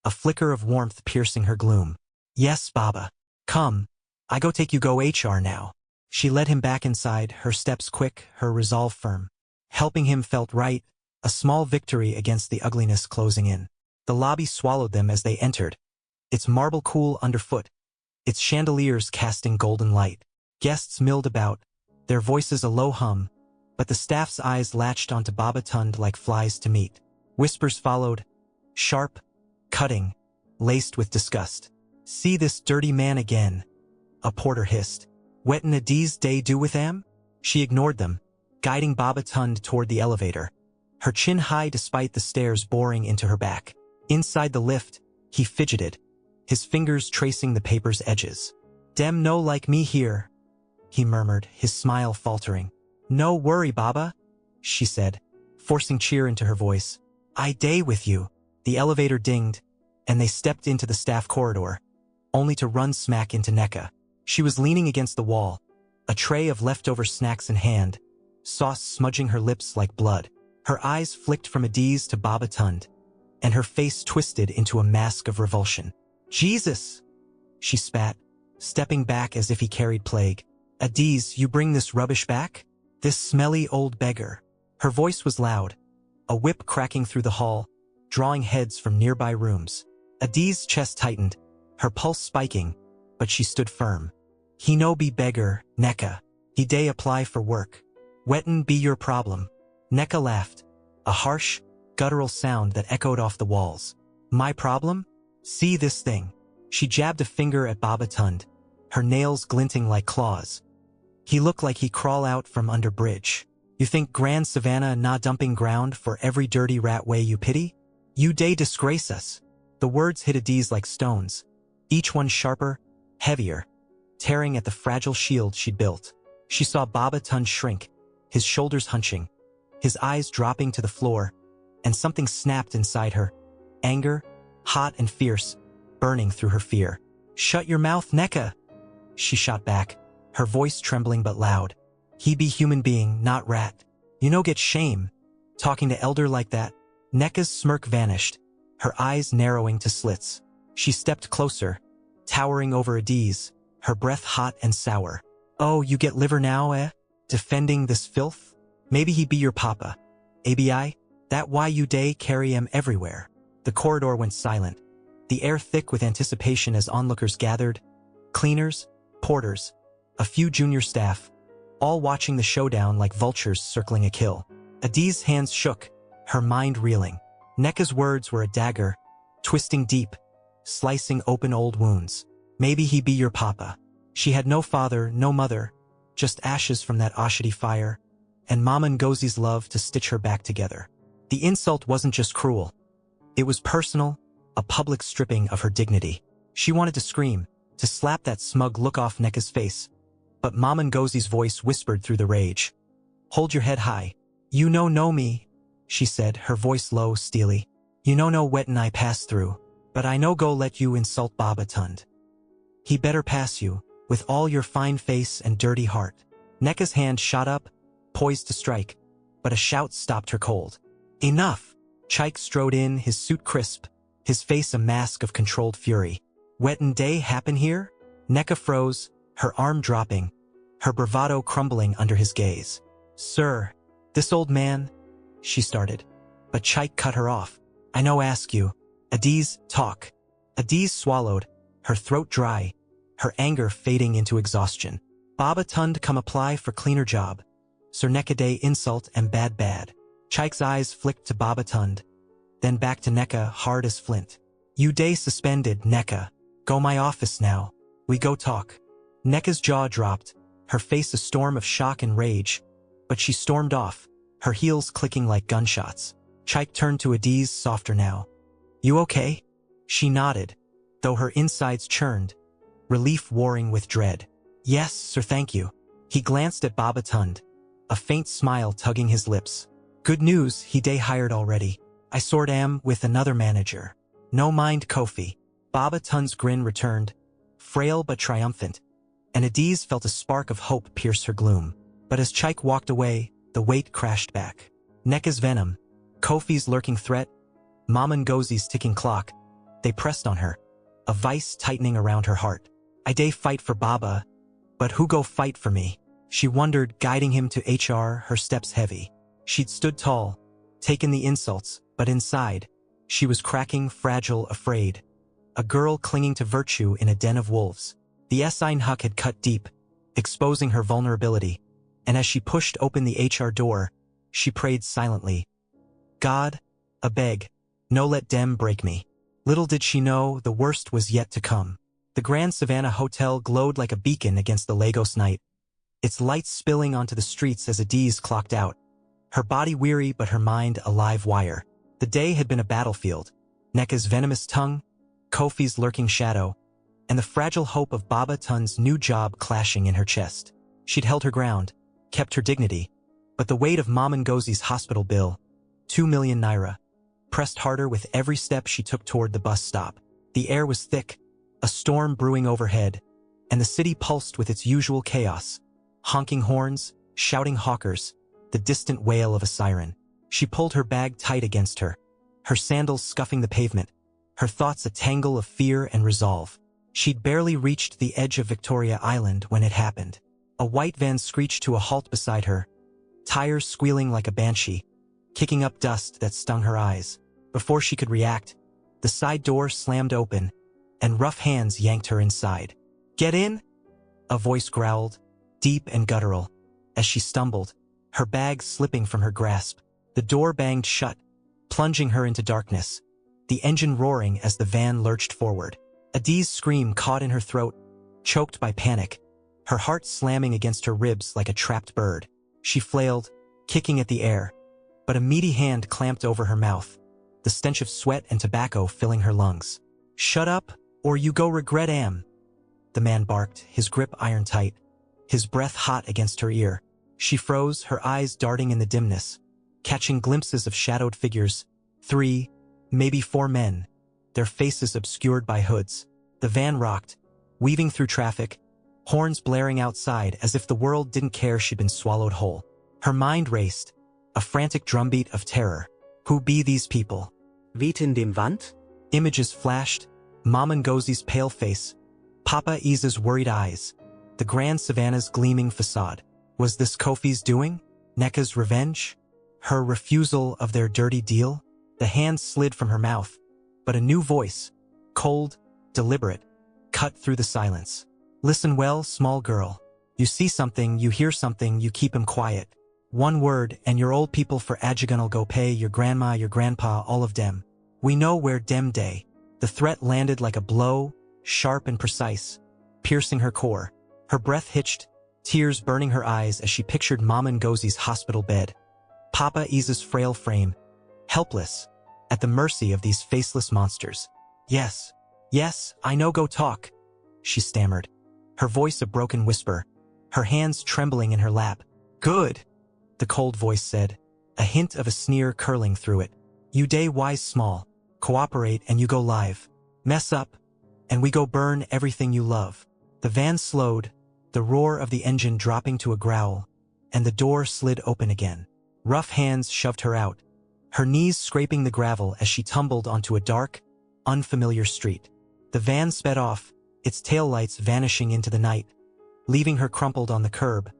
A: a flicker of warmth piercing her gloom. Yes, Baba. Come. I go take you go HR now. She led him back inside, her steps quick, her resolve firm. Helping him felt right, a small victory against the ugliness closing in. The lobby swallowed them as they entered, its marble cool underfoot, its chandeliers casting golden light. Guests milled about, their voices a low hum, but the staff's eyes latched onto Baba Tund like flies to meat. Whispers followed, sharp, cutting, laced with disgust. See this dirty man again, a porter hissed. Wetin Adiz day do with am? She ignored them, guiding Baba Tund toward the elevator, her chin high despite the stairs boring into her back. Inside the lift, he fidgeted, his fingers tracing the paper's edges. Dem no like me here, he murmured, his smile faltering. No worry, Baba, she said, forcing cheer into her voice. I day with you. The elevator dinged, and they stepped into the staff corridor, only to run smack into Neka. She was leaning against the wall, a tray of leftover snacks in hand, sauce smudging her lips like blood. Her eyes flicked from Adiz to Baba Tund, and her face twisted into a mask of revulsion. Jesus! She spat, stepping back as if he carried plague. Adiz, you bring this rubbish back? This smelly old beggar. Her voice was loud, a whip cracking through the hall, drawing heads from nearby rooms. Adiz's chest tightened, her pulse spiking, but she stood firm. He no be beggar, Neka. He day apply for work. Wetin be your problem? Neka laughed, a harsh, guttural sound that echoed off the walls. My problem? See this thing. She jabbed a finger at Baba Tund, her nails glinting like claws. He looked like he crawl out from under bridge. You think Grand Savannah na dumping ground for every dirty rat way you pity? You day disgrace us. The words hit Adiz like stones, each one sharper, heavier, tearing at the fragile shield she'd built. She saw Baba Tund shrink, his shoulders hunching, his eyes dropping to the floor, and something snapped inside her. Anger, hot and fierce, burning through her fear. Shut your mouth, Neka! She shot back, her voice trembling but loud. He be human being, not rat. You no get shame. Talking to elder like that. Neka's smirk vanished, her eyes narrowing to slits. She stepped closer, towering over Adiz, her breath hot and sour. Oh, you get liver now, eh? Defending this filth? Maybe he be your papa. ABI? That why you day carry him everywhere. The corridor went silent, the air thick with anticipation as onlookers gathered. Cleaners, porters, a few junior staff, all watching the showdown like vultures circling a kill. Adiz's hands shook, her mind reeling. Neka's words were a dagger, twisting deep, slicing open old wounds. Maybe he be your papa. She had no father, no mother, just ashes from that Oshidi fire, and Mama Ngozi's love to stitch her back together. The insult wasn't just cruel. It was personal, a public stripping of her dignity. She wanted to scream, to slap that smug look off Neka's face. But Mama Ngozi's voice whispered through the rage. Hold your head high. You know me, she said, her voice low, steely. You know wetin I pass through, but I no go let you insult Baba Tund. He better pass you, with all your fine face and dirty heart. Neka's hand shot up, poised to strike, but a shout stopped her cold. Enough! Chike strode in, his suit crisp, his face a mask of controlled fury. Wetin day happen here? Neka froze, her arm dropping, her bravado crumbling under his gaze. Sir, this old man, she started, but Chike cut her off. I no ask you. Adiz, talk. Adiz swallowed, her throat dry, her anger fading into exhaustion. Baba Tund come apply for cleaner job. Sir Neka day insult and bad. Chike's eyes flicked to Baba Tund, then back to Neka, hard as flint. You day suspended, Neka. Go my office now. We go talk. Neka's jaw dropped, her face a storm of shock and rage, but she stormed off, her heels clicking like gunshots. Chike turned to Adiz, softer now. You okay? She nodded, though her insides churned, relief warring with dread. Yes, sir, thank you. He glanced at Baba Tund, a faint smile tugging his lips. Good news, he day hired already. I sort am with another manager. No mind Kofi. Baba Tund's grin returned, frail but triumphant, and Adiz felt a spark of hope pierce her gloom. But as Chike walked away, the weight crashed back. Neka's venom, Kofi's lurking threat, Mama Ngozi's ticking clock, they pressed on her, a vice tightening around her heart. I day fight for Baba, but who go fight for me? She wondered, guiding him to HR, her steps heavy. She'd stood tall, taken the insults, but inside, she was cracking, fragile, afraid. A girl clinging to virtue in a den of wolves. The S.I.N. Huck had cut deep, exposing her vulnerability, and as she pushed open the HR door, she prayed silently. God, a beg, no let dem break me. Little did she know the worst was yet to come. The Grand Savannah Hotel glowed like a beacon against the Lagos night, its lights spilling onto the streets as Adiz clocked out, her body weary but her mind a live wire. The day had been a battlefield. Neka's venomous tongue, Kofi's lurking shadow, and the fragile hope of Baba Tund's new job clashing in her chest. She'd held her ground, kept her dignity, but the weight of Mama Ngozi's hospital bill, 2 million naira, pressed harder with every step she took toward the bus stop. The air was thick, a storm brewing overhead, and the city pulsed with its usual chaos. Honking horns, shouting hawkers, the distant wail of a siren. She pulled her bag tight against her, her sandals scuffing the pavement, her thoughts a tangle of fear and resolve. She'd barely reached the edge of Victoria Island when it happened. A white van screeched to a halt beside her, tires squealing like a banshee, kicking up dust that stung her eyes. Before she could react, the side door slammed open, and rough hands yanked her inside. Get in? A voice growled, deep and guttural. As she stumbled, her bag slipping from her grasp, the door banged shut, plunging her into darkness, the engine roaring as the van lurched forward. Adiz's scream caught in her throat, choked by panic, her heart slamming against her ribs like a trapped bird. She flailed, kicking at the air, but a meaty hand clamped over her mouth, the stench of sweat and tobacco filling her lungs. Shut up, or you go regret am, the man barked, his grip iron tight, his breath hot against her ear. She froze, her eyes darting in the dimness, catching glimpses of shadowed figures, 3, maybe 4 men, their faces obscured by hoods. The van rocked, weaving through traffic, horns blaring outside as if the world didn't care she'd been swallowed whole. Her mind raced, a frantic drumbeat of terror. Who be these people?
B: Weht in dem Wand?
A: Images flashed, Mama Ngozi's pale face, Papa Isa's worried eyes, the Grand Savannah's gleaming facade. Was this Kofi's doing? Nneka's revenge? Her refusal of their dirty deal? The hand slid from her mouth, but a new voice, cold, deliberate, cut through the silence. Listen well, small girl. You see something, you hear something, you keep 'em quiet. One word, and your old people for Adjugun'll go pay your grandma, your grandpa, all of dem. We know where dem day. The threat landed like a blow, sharp and precise, piercing her core. Her breath hitched, tears burning her eyes as she pictured Mama Ngozi's hospital bed. Papa Isa's frail frame, helpless, at the mercy of these faceless monsters. Yes, I know go talk, she stammered, her voice a broken whisper, her hands trembling in her lap. Good, the cold voice said, a hint of a sneer curling through it. You day wise small, cooperate and you go live. Mess up, and we go burn everything you love. The van slowed, the roar of the engine dropping to a growl, and the door slid open again. Rough hands shoved her out, her knees scraping the gravel as she tumbled onto a dark, unfamiliar street. The van sped off, its taillights vanishing into the night, leaving her crumpled on the curb,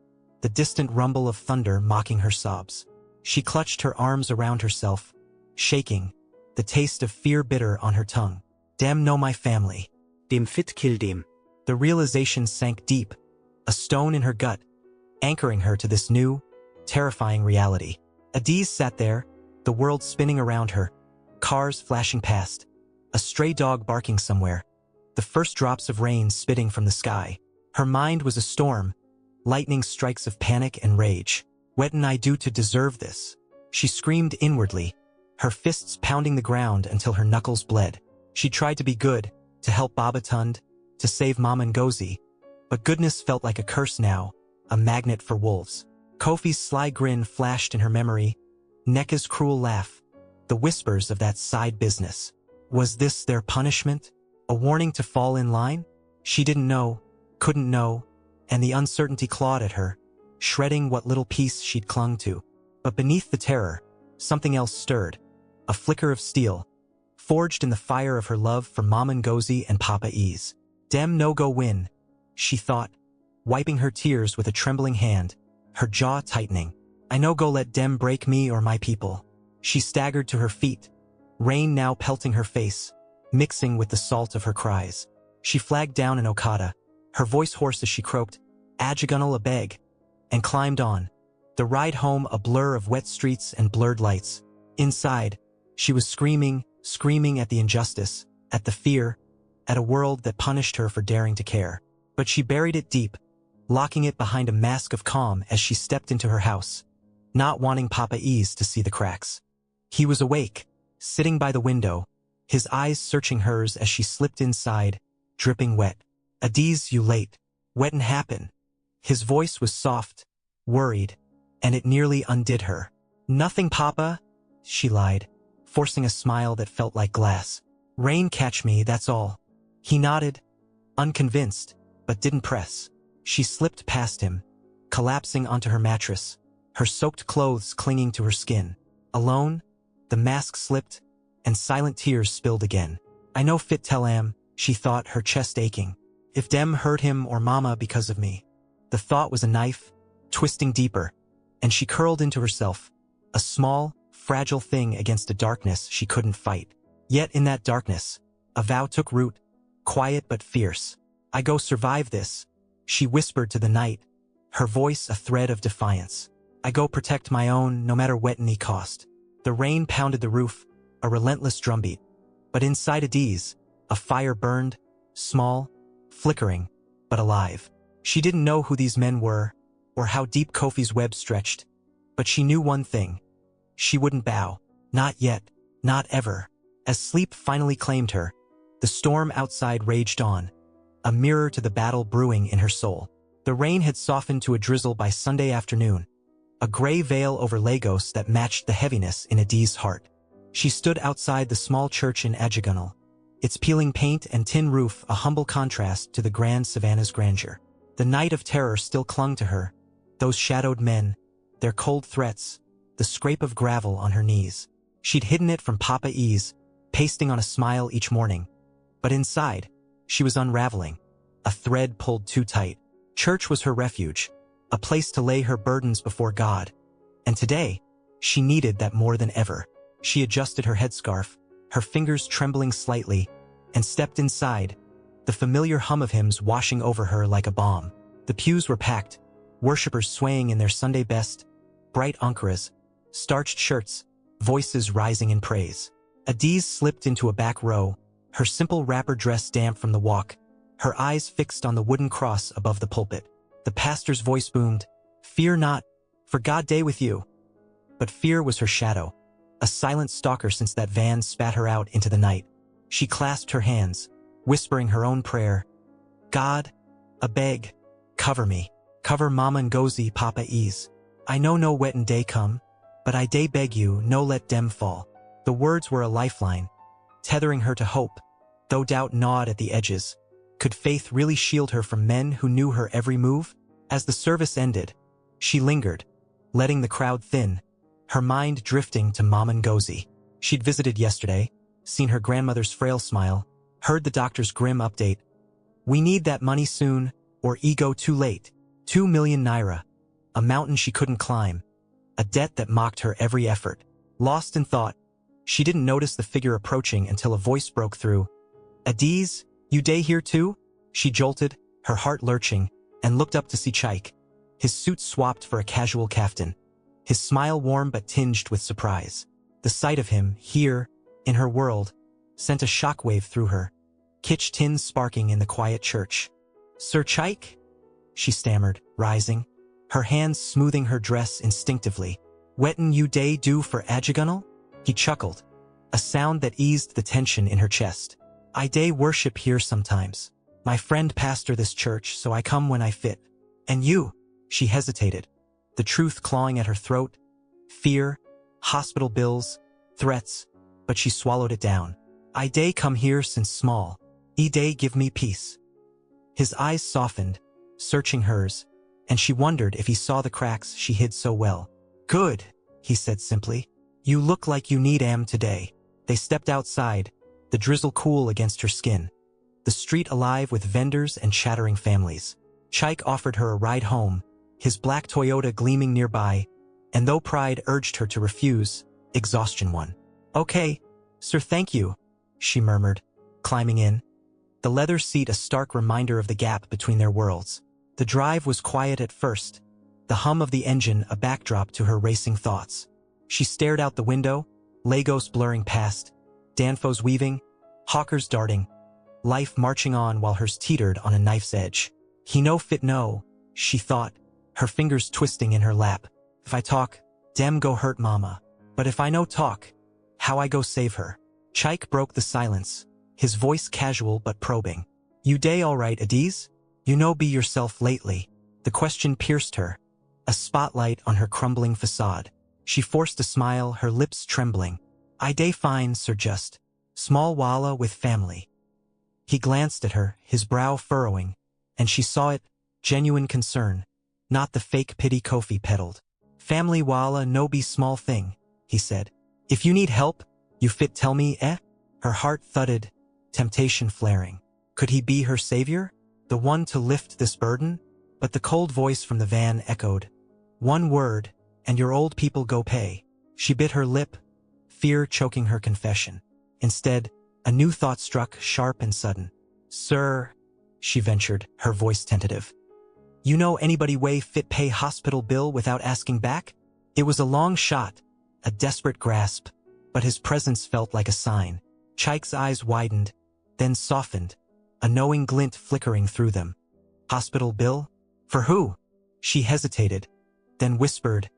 A: the distant rumble of thunder mocking her sobs. She clutched her arms around herself, shaking, the taste of fear bitter on her tongue. Dem know my family.
B: Dem fit kill dem.
A: The realization sank deep, a stone in her gut, anchoring her to this new, terrifying reality. Adiz sat there, the world spinning around her, cars flashing past, a stray dog barking somewhere, the first drops of rain spitting from the sky. Her mind was a storm, lightning strikes of panic and rage. What did I do to deserve this? She screamed inwardly, her fists pounding the ground until her knuckles bled. She tried to be good, to help Babatund, to save Mama Ngozi, but goodness felt like a curse now, a magnet for wolves. Kofi's sly grin flashed in her memory, Nneka's cruel laugh, the whispers of that side business. Was this their punishment? A warning to fall in line? She didn't know, couldn't know, and the uncertainty clawed at her, shredding what little piece she'd clung to. But beneath the terror, something else stirred, a flicker of steel, forged in the fire of her love for Mama Ngozi and Papa Is. Dem no go win, she thought, wiping her tears with a trembling hand, her jaw tightening. I no go let dem break me or my people. She staggered to her feet, rain now pelting her face, mixing with the salt of her cries. She flagged down an Okada, her voice hoarse as she croaked, Adjugun'll a beg, and climbed on, the ride home a blur of wet streets and blurred lights. Inside, she was screaming at the injustice, at the fear, at a world that punished her for daring to care. But she buried it deep, locking it behind a mask of calm as she stepped into her house, not wanting Papa Is to see the cracks. He was awake, sitting by the window, his eyes searching hers as she slipped inside, dripping wet. Adiz, you late. What'n happen? His voice was soft, worried, and it nearly undid her. Nothing, Papa, she lied, forcing a smile that felt like glass. Rain catch me, that's all. He nodded, unconvinced, but didn't press. She slipped past him, collapsing onto her mattress, her soaked clothes clinging to her skin. Alone, the mask slipped, and silent tears spilled again. I no fit tell am, she thought, her chest aching. If dem hurt him or Mama because of me. The thought was a knife, twisting deeper, and she curled into herself, a small, fragile thing against a darkness she couldn't fight. Yet in that darkness, a vow took root, quiet but fierce. I go survive this, she whispered to the night, her voice a thread of defiance. I go protect my own, no matter what any cost. The rain pounded the roof, a relentless drumbeat. But inside Adiz, a fire burned, small, flickering, but alive. She didn't know who these men were, or how deep Kofi's web stretched, but she knew one thing. She wouldn't bow. Not yet, not ever. As sleep finally claimed her, the storm outside raged on, a mirror to the battle brewing in her soul. The rain had softened to a drizzle by Sunday afternoon, a gray veil over Lagos that matched the heaviness in Adiz's heart. She stood outside the small church in Adjugun'll, its peeling paint and tin roof a humble contrast to the Grand Savannah's grandeur. The night of terror still clung to her, those shadowed men, their cold threats, the scrape of gravel on her knees. She'd hidden it from Papa E's, pasting on a smile each morning. But inside, she was unraveling, a thread pulled too tight. Church was her refuge, a place to lay her burdens before God. And today, she needed that more than ever. She adjusted her headscarf, her fingers trembling slightly, and stepped inside, the familiar hum of hymns washing over her like a balm. The pews were packed, worshippers swaying in their Sunday best, bright ankaras, starched shirts, voices rising in praise. Adiz slipped into a back row, her simple wrapper dress damp from the walk, her eyes fixed on the wooden cross above the pulpit. The pastor's voice boomed, "Fear not, for God day with you." But fear was her shadow, a silent stalker since that van spat her out into the night. She clasped her hands, whispering her own prayer, "God, a beg, cover me, cover Mama Ngozi Papa E's. I know no wetin day come, but I day beg you no let dem fall." The words were a lifeline, tethering her to hope, though doubt gnawed at the edges. Could faith really shield her from men who knew her every move? As the service ended, she lingered, letting the crowd thin, her mind drifting to Mama Ngozi. She'd visited yesterday, seen her grandmother's frail smile, heard the doctor's grim update. "We need that money soon, or ego too late." 2 million naira, a mountain she couldn't climb, a debt that mocked her every effort. Lost in thought, she didn't notice the figure approaching until a voice broke through. "Adiz, you day here too?" She jolted, her heart lurching, and looked up to see Chaik. His suit swapped for a casual kaftan, his smile warm but tinged with surprise. The sight of him, here, in her world, sent a shockwave through her, kitsch tins sparking in the quiet church. "Sir Chaik?" she stammered, rising, her hands smoothing her dress instinctively. "Wetin you day do for Ajigunal?" He chuckled, a sound that eased the tension in her chest. "I day worship here sometimes. My friend pastor this church, so I come when I fit." "And you?" She hesitated, the truth clawing at her throat. Fear, hospital bills, threats, but she swallowed it down. "I day come here since small. E day give me peace." His eyes softened, searching hers, and she wondered if he saw the cracks she hid so well. "Good," he said simply. "You look like you need am today." They stepped outside, the drizzle cool against her skin, the street alive with vendors and chattering families. Chaik offered her a ride home, his black Toyota gleaming nearby, and though pride urged her to refuse, exhaustion won. "Okay, sir, thank you," she murmured, climbing in, the leather seat a stark reminder of the gap between their worlds. The drive was quiet at first, the hum of the engine a backdrop to her racing thoughts. She stared out the window, Lagos blurring past, Danfos weaving, hawkers darting, life marching on while hers teetered on a knife's edge. "He no fit no," she thought, her fingers twisting in her lap. "If I talk, dem go hurt mama. But if I no talk, how I go save her?" Chaik broke the silence, his voice casual but probing. "You day all right, Adiz? You no be yourself lately." The question pierced her, a spotlight on her crumbling facade. She forced a smile, her lips trembling. "I day fine, sir, just small walla with family." He glanced at her, his brow furrowing, and she saw it, genuine concern, not the fake pity Kofi peddled. "Family walla no be small thing," he said. "If you need help, you fit tell me, eh?" Her heart thudded, temptation flaring. Could he be her savior, the one to lift this burden? But the cold voice from the van echoed, "One word, and your old people go pay." She bit her lip, fear choking her confession. Instead, a new thought struck, sharp and sudden. "Sir," she ventured, her voice tentative, "you know anybody way fit pay hospital bill without asking back?" It was a long shot, a desperate grasp, but his presence felt like a sign. Chaik's eyes widened, then softened, a knowing glint flickering through them. "Hospital bill? For who?" She hesitated, then whispered,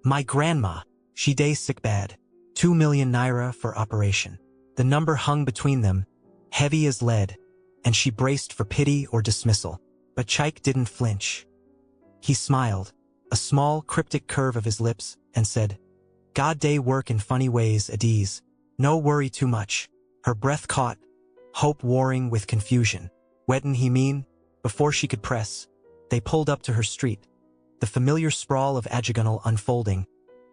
A: "My grandma. She day sick bad. 2 million naira for operation." The number hung between them, heavy as lead, and she braced for pity or dismissal. But Chaik didn't flinch. He smiled, a small, cryptic curve of his lips, and said, "God day work in funny ways, Adiz. No worry too much." Her breath caught, hope warring with confusion. "Wetin he mean?" Before she could press, They pulled up to her street. The familiar sprawl of Ajagunal unfolding,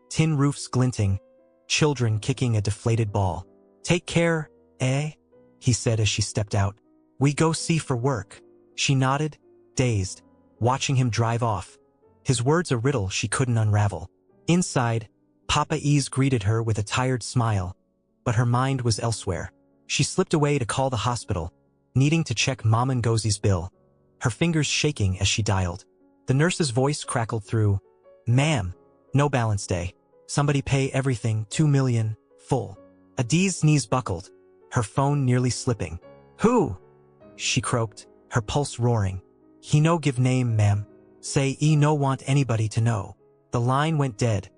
A: tin roofs glinting, children kicking a deflated ball. "Take care, eh?" he said as she stepped out. "We go see for work." She nodded, dazed, watching him drive off. His words a riddle she couldn't unravel. Inside, Papa Ease greeted her with a tired smile, but her mind was elsewhere. She slipped away to call the hospital, needing to check Mama Ngozi's bill, her fingers shaking as she dialed. The nurse's voice crackled through. "Ma'am, no balance day. Somebody pay everything, 2 million, full." Adi's knees buckled, her phone nearly slipping. "Who?" she croaked, her pulse roaring. "He no give name, ma'am. Say he no want anybody to know." The line went dead,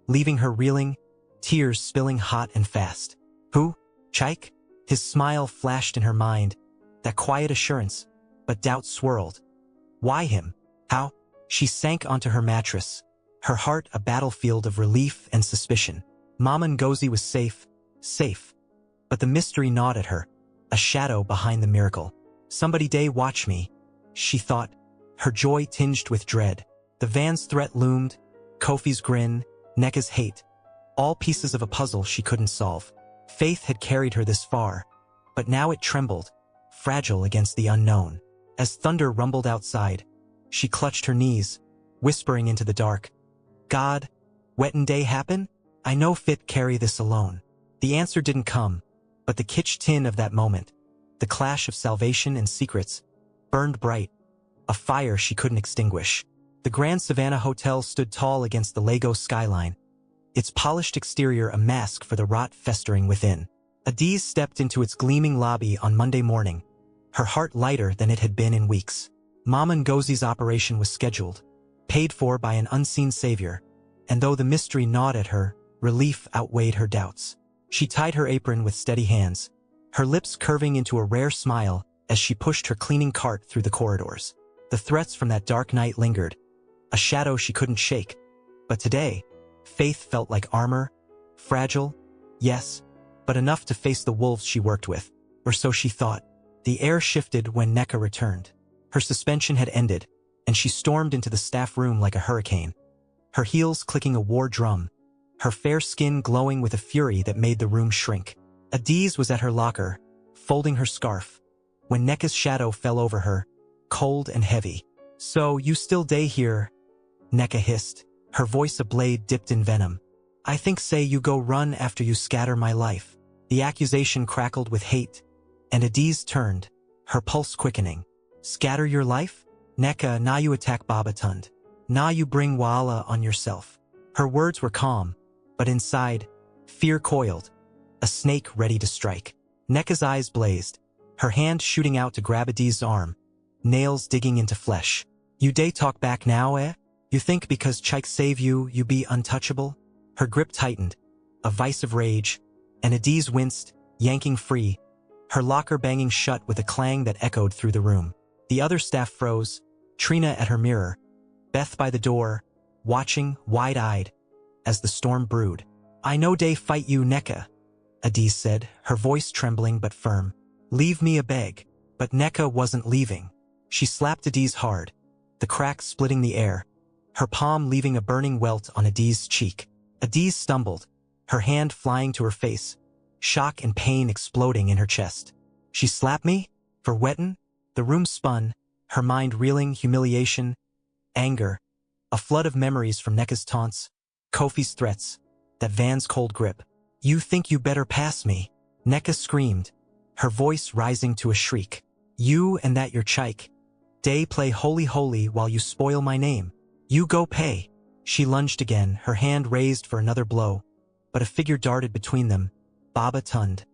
A: leaving her reeling, tears spilling hot and fast. "Who? Chike?" His smile flashed in her mind, that quiet assurance, but doubt swirled. Why him? How? She sank onto her mattress, her heart a battlefield of relief and suspicion. Mama Ngozi was safe, safe. But the mystery gnawed at her, a shadow behind the miracle. "Somebody day watch me," she thought, her joy tinged with dread. The van's threat loomed, Kofi's grin, Neka's hate, all pieces of a puzzle she couldn't solve. Faith had carried her this far, but now it trembled, fragile against the unknown. As thunder rumbled outside, she clutched her knees, whispering into the dark, "God, wetin day happen? I no fit carry this alone." The answer didn't come, but the kitsch tin of that moment, the clash of salvation and secrets, burned bright, a fire she couldn't extinguish. The Grand Savannah Hotel stood tall against the Lagos skyline, its polished exterior a mask for the rot festering within. Adiz stepped into its gleaming lobby on Monday morning, her heart lighter than it had been in weeks. Mama Ngozi's operation was scheduled, paid for by an unseen savior, and though the mystery gnawed at her, relief outweighed her doubts. She tied her apron with steady hands, her lips curving into a rare smile as she pushed her cleaning cart through the corridors. The threats from that dark night lingered, a shadow she couldn't shake. But today, faith felt like armor, fragile, yes, but enough to face the wolves she worked with, or so she thought. The air shifted when Neka returned. Her suspension had ended, and she stormed into the staff room like a hurricane, her heels clicking a war drum, her fair skin glowing with a fury that made the room shrink. Adiz was at her locker, folding her scarf, when Neka's shadow fell over her, cold and heavy. "So you still day here?" Neka hissed, her voice a blade dipped in venom. "I think say you go run after you scatter my life." The accusation crackled with hate, and Adiz turned, her pulse quickening. "Scatter your life? Neka, na you attack Babatund. Na you bring Wala on yourself." Her words were calm, but inside, fear coiled, a snake ready to strike. Neka's eyes blazed, her hand shooting out to grab Adiz's arm, nails digging into flesh. "You day talk back now, eh? You think because Chike save you, you be untouchable?" Her grip tightened, a vice of rage, and Adiz winced, yanking free, her locker banging shut with a clang that echoed through the room. The other staff froze, Trina at her mirror, Beth by the door, watching, wide-eyed, as the storm brewed. "I no day fight you, Neka," Adiz said, her voice trembling but firm. "Leave me a beg." But Neka wasn't leaving. She slapped Adiz hard, the crack splitting the air, her palm leaving a burning welt on Adiz's cheek. Adiz stumbled, her hand flying to her face, shock and pain exploding in her chest. "She slapped me? For wetin?" The room spun, her mind reeling humiliation, anger, a flood of memories from Neka's taunts, Kofi's threats, that van's cold grip. "You think you better pass me?" Neka screamed, her voice rising to a shriek. "You and that your Chike. Day play holy holy while you spoil my name. You go pay." She lunged again, her hand raised for another blow, but a figure darted between them, Baba Tund,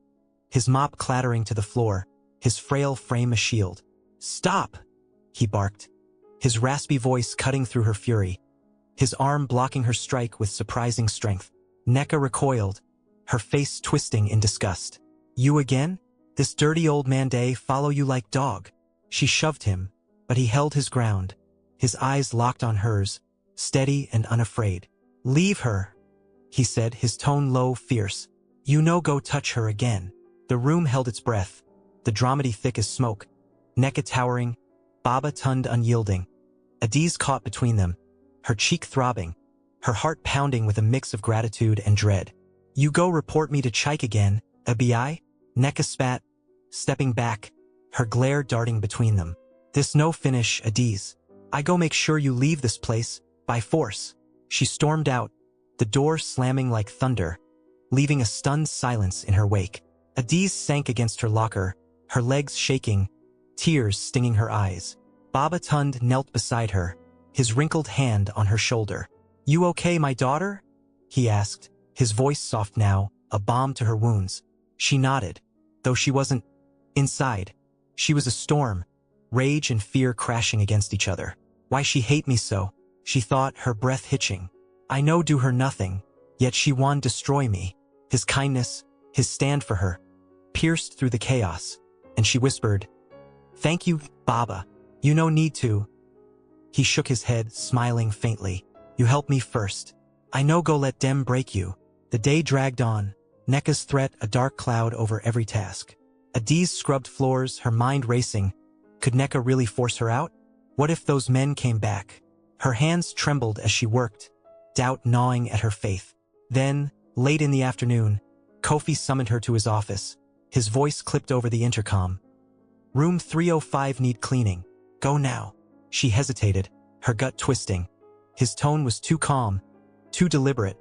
A: his mop clattering to the floor, his frail frame a shield. "Stop!" he barked, his raspy voice cutting through her fury, his arm blocking her strike with surprising strength. Neka recoiled, her face twisting in disgust. "You again? This dirty old man day follow you like dog." She shoved him, but he held his ground, his eyes locked on hers, steady and unafraid. "Leave her," he said, his tone low, fierce. "You no go touch her again." The room held its breath, the dramedy thick as smoke, Neka towering, Baba Tund unyielding. Adiz caught between them, her cheek throbbing, her heart pounding with a mix of gratitude and dread. You go report me to Chike again, Abi? Neka spat, stepping back, her glare darting between them. This no finish, Adiz. I go make sure you leave this place, by force. She stormed out, the door slamming like thunder, leaving a stunned silence in her wake. Adiz sank against her locker, her legs shaking, tears stinging her eyes. Baba Tund knelt beside her, his wrinkled hand on her shoulder. You okay, my daughter? He asked, his voice soft now, a balm to her wounds. She nodded, though she wasn't inside. She was a storm, rage and fear crashing against each other. Why she hate me so? She thought, her breath hitching. I know do her nothing, yet she want destroy me. His kindness, his stand for her, pierced through the chaos, and she whispered, Thank you, Baba. You no need to. He shook his head, smiling faintly. You helped me first. I no go let dem break you. The day dragged on, Neka's threat a dark cloud over every task. Adiz scrubbed floors, her mind racing. Could Neka really force her out? What if those men came back? Her hands trembled as she worked, doubt gnawing at her faith. Then, late in the afternoon, Kofi summoned her to his office. His voice clipped over the intercom. Room 305 need cleaning. Go now. She hesitated, her gut twisting. His tone was too calm, too deliberate,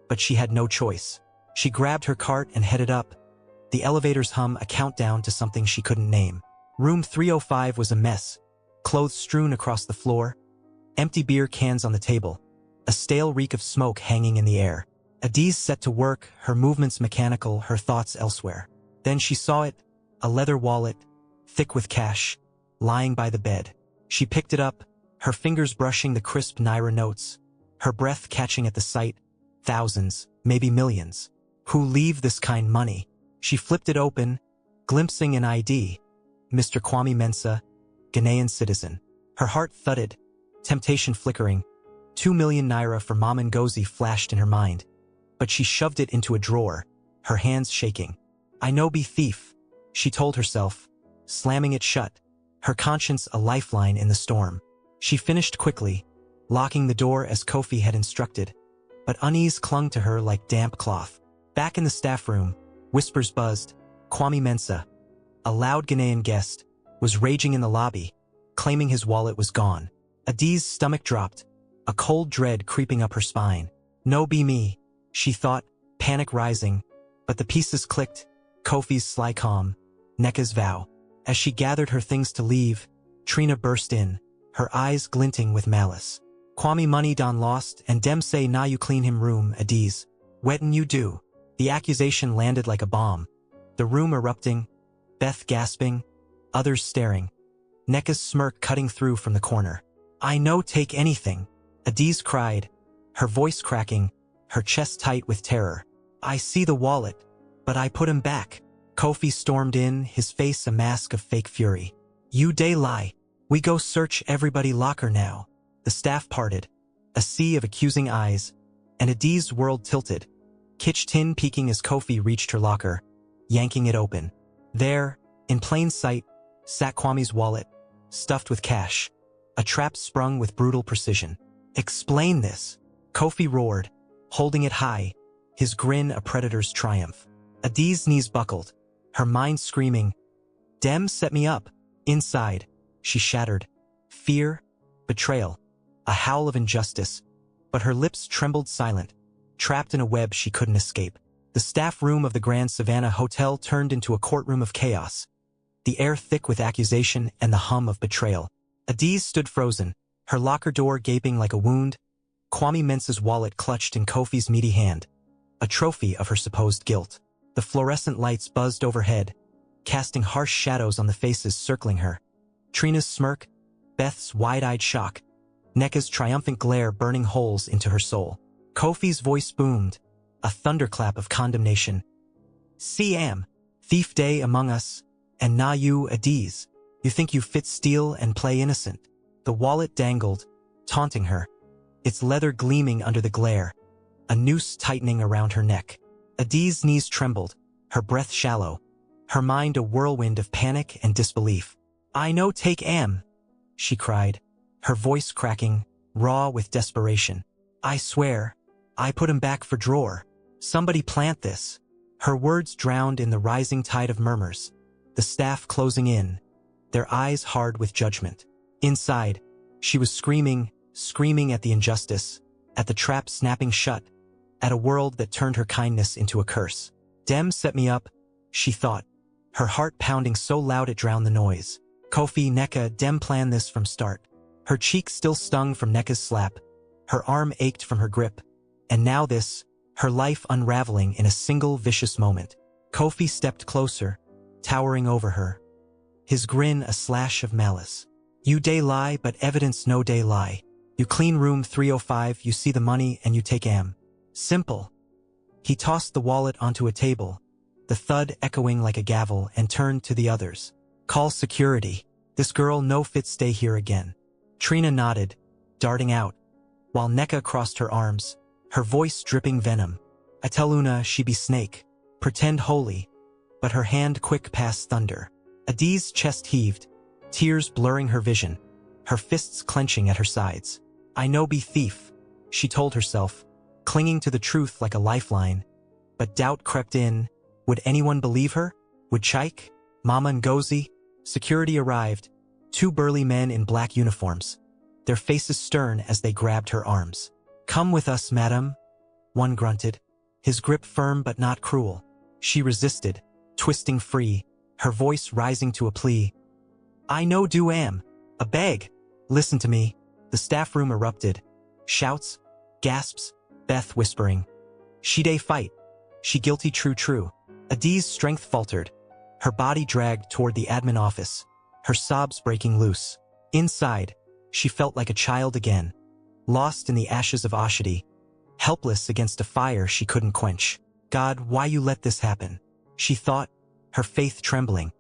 A: but she had no choice. She grabbed her cart and headed up. The elevator's hum a countdown to something she couldn't name. Room 305 was a mess, clothes strewn across the floor, empty beer cans on the table, a stale reek of smoke hanging in the air. Adiz set to work, her movements mechanical, her thoughts elsewhere. Then she saw it, a leather wallet, thick with cash, lying by the bed. She picked it up, her fingers brushing the crisp Naira notes, her breath catching at the sight. Thousands, maybe millions. Who leave this kind money? She flipped it open, glimpsing an ID. Mr. Kwame Mensah, Ghanaian citizen. Her heart thudded, temptation flickering. 2 million Naira for Mom Ngozi flashed in her mind. But she shoved it into a drawer, her hands shaking. I no be thief, she told herself, slamming it shut, her conscience a lifeline in the storm. She finished quickly, locking the door as Kofi had instructed, but unease clung to her like damp cloth. Back in the staff room, whispers buzzed. Kwame Mensah, a loud Ghanaian guest, was raging in the lobby, claiming his wallet was gone. Adiz's stomach dropped, a cold dread creeping up her spine. No be me, she thought, panic rising, but the pieces clicked. Kofi's sly calm, Neka's vow. As she gathered her things to leave, Trina burst in, her eyes glinting with malice. Kwame money don lost and dem say na you clean him room, Adiz. Wetin you do? The accusation landed like a bomb. The room erupting, Beth gasping, others staring. Neka's smirk cutting through from the corner. I no take anything, Adiz cried, her voice cracking, her chest tight with terror. I see the wallet, but I put him back. Kofi stormed in, his face a mask of fake fury. You day lie. We go search everybody locker now. The staff parted, a sea of accusing eyes, and Adiz's world tilted. Kitch tin peeking as Kofi reached her locker, yanking it open. There, in plain sight, sat Kwame's wallet, stuffed with cash. A trap sprung with brutal precision. Explain this, Kofi roared, holding it high, his grin a predator's triumph. Adiz's knees buckled, her mind screaming, Dem set me up. Inside, she shattered. Fear, betrayal, a howl of injustice, but her lips trembled silent, trapped in a web she couldn't escape. The staff room of the Grand Savannah Hotel turned into a courtroom of chaos, the air thick with accusation and the hum of betrayal. Adiz stood frozen, her locker door gaping like a wound, Kwame Mensah's wallet clutched in Kofi's meaty hand, a trophy of her supposed guilt. The fluorescent lights buzzed overhead, casting harsh shadows on the faces circling her. Trina's smirk, Beth's wide-eyed shock, Neka's triumphant glare burning holes into her soul. Kofi's voice boomed, a thunderclap of condemnation. CM, thief day among us, and na you Adiz. You think you fit steal and play innocent. The wallet dangled, taunting her, its leather gleaming under the glare, a noose tightening around her neck. Adiz's knees trembled, her breath shallow, her mind a whirlwind of panic and disbelief. I no take am, she cried, her voice cracking, raw with desperation. I swear, I put him back for drawer. Somebody plant this. Her words drowned in the rising tide of murmurs, the staff closing in, their eyes hard with judgment. Inside, she was screaming at the injustice, at the trap snapping shut, at a world that turned her kindness into a curse. Dem set me up, she thought, her heart pounding so loud it drowned the noise. Kofi Neka Dem planned this from start. Her cheek still stung from Neka's slap, her arm ached from her grip, and now this, her life unraveling in a single vicious moment. Kofi stepped closer, towering over her, his grin a slash of malice. You day lie, but evidence no day lie. You clean room 305, you see the money and you take am. Simple. He tossed the wallet onto a table, the thud echoing like a gavel, and turned to the others. Call security. This girl no fit stay here again. Trina nodded, darting out, while Neka crossed her arms, her voice dripping venom. I tell Una she be snake. Pretend holy. But her hand quick past thunder. Adi's chest heaved, tears blurring her vision, her fists clenching at her sides. I know be thief, she told herself, clinging to the truth like a lifeline. But doubt crept in. Would anyone believe her? Would Chaik, Mama Ngozi? Security arrived, 2 burly men in black uniforms, their faces stern as they grabbed her arms. Come with us, madam, one grunted, his grip firm but not cruel. She resisted, twisting free, her voice rising to a plea. I no do am. A beg. Listen to me. The staff room erupted. Shouts, gasps, Beth whispering. She day fight. She guilty true. Adi's strength faltered. Her body dragged toward the admin office, her sobs breaking loose. Inside, she felt like a child again, lost in the ashes of Ashadi, helpless against a fire she couldn't quench. God, why you let this happen? She thought, her faith trembling,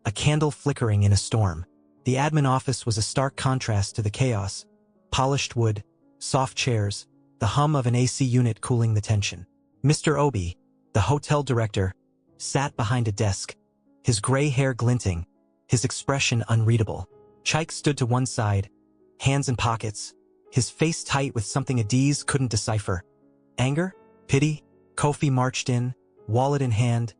A: a candle flickering in a storm. The admin office was a stark contrast to the chaos. Polished wood, soft chairs, the hum of an AC unit cooling the tension. Mr. Obi, the hotel director, sat behind a desk, his gray hair glinting, his expression unreadable. Chaik stood to one side, hands in pockets, his face tight with something Adiz couldn't decipher. Anger? Pity? Kofi marched in, wallet in hand,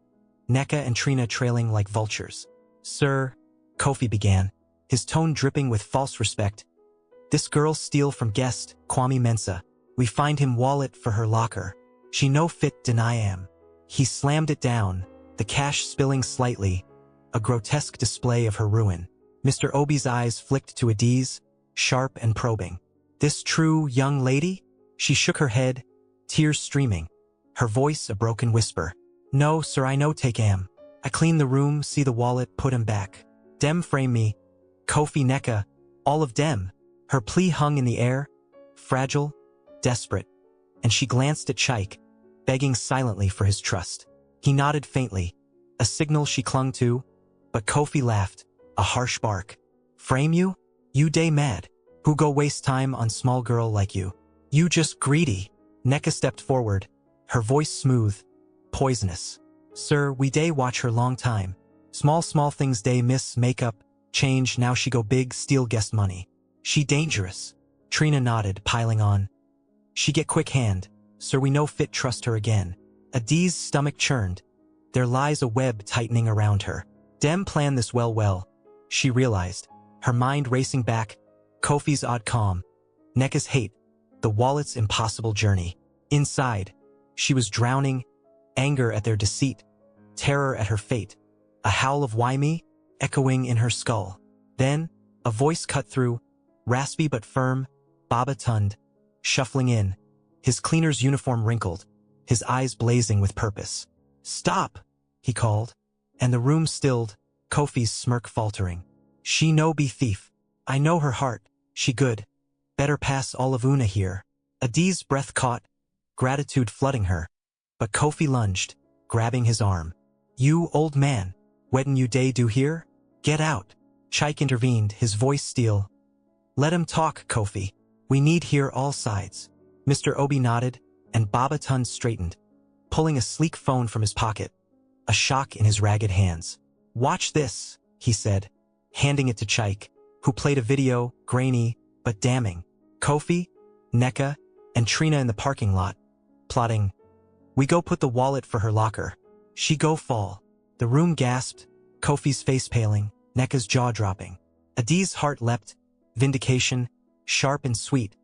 A: Neka and Trina trailing like vultures. Sir, Kofi began, his tone dripping with false respect. This girl steal from guest, Kwame Mensah. We find him wallet for her locker. She no fit deny am. He slammed it down, the cash spilling slightly, a grotesque display of her ruin. Mr. Obi's eyes flicked to Adiz, sharp and probing. This true young lady? She shook her head, tears streaming, her voice a broken whisper. No, sir, I no take am. I clean the room, see the wallet, put him back. Dem frame me. Kofi Neka, all of dem. Her plea hung in the air, fragile, desperate, and she glanced at Chaik, begging silently for his trust. He nodded faintly, a signal she clung to, but Kofi laughed, a harsh bark. Frame you? You day mad. Who go waste time on small girl like you? You just greedy. Neka stepped forward, her voice smooth, poisonous. Sir, we day watch her long time. Small things day miss makeup, change, now she go big, steal guest money. She dangerous. Trina nodded, piling on. She get quick hand. Sir, we no fit trust her again. Adiz's stomach churned. There lies a web tightening around her. Dem planned this well, she realized, her mind racing back, Kofi's odd calm, Neka's hate, the wallet's impossible journey. Inside, she was drowning, anger at their deceit, terror at her fate, a howl of why me, echoing in her skull. Then, a voice cut through, raspy but firm, Baba Tund, shuffling in, his cleaner's uniform wrinkled, his eyes blazing with purpose. Stop, he called, and the room stilled, Kofi's smirk faltering. She no be thief. I know her heart, she good. Better pass all of Una here. Adiz's breath caught, gratitude flooding her. But Kofi lunged, grabbing his arm. You old man, weddin' you day do here? Get out. Chaik intervened, his voice steel. Let him talk, Kofi. We need hear all sides. Mr. Obi nodded, and Baba Tund straightened, pulling a sleek phone from his pocket, a shock in his ragged hands. Watch this, he said, handing it to Chaik, who played a video, grainy, but damning. Kofi, Neka, and Trina in the parking lot, plotting. We go put the wallet for her locker. She go fall. The room gasped, Kofi's face paling, Neka's jaw dropping. Adi's heart leapt, vindication, sharp and sweet.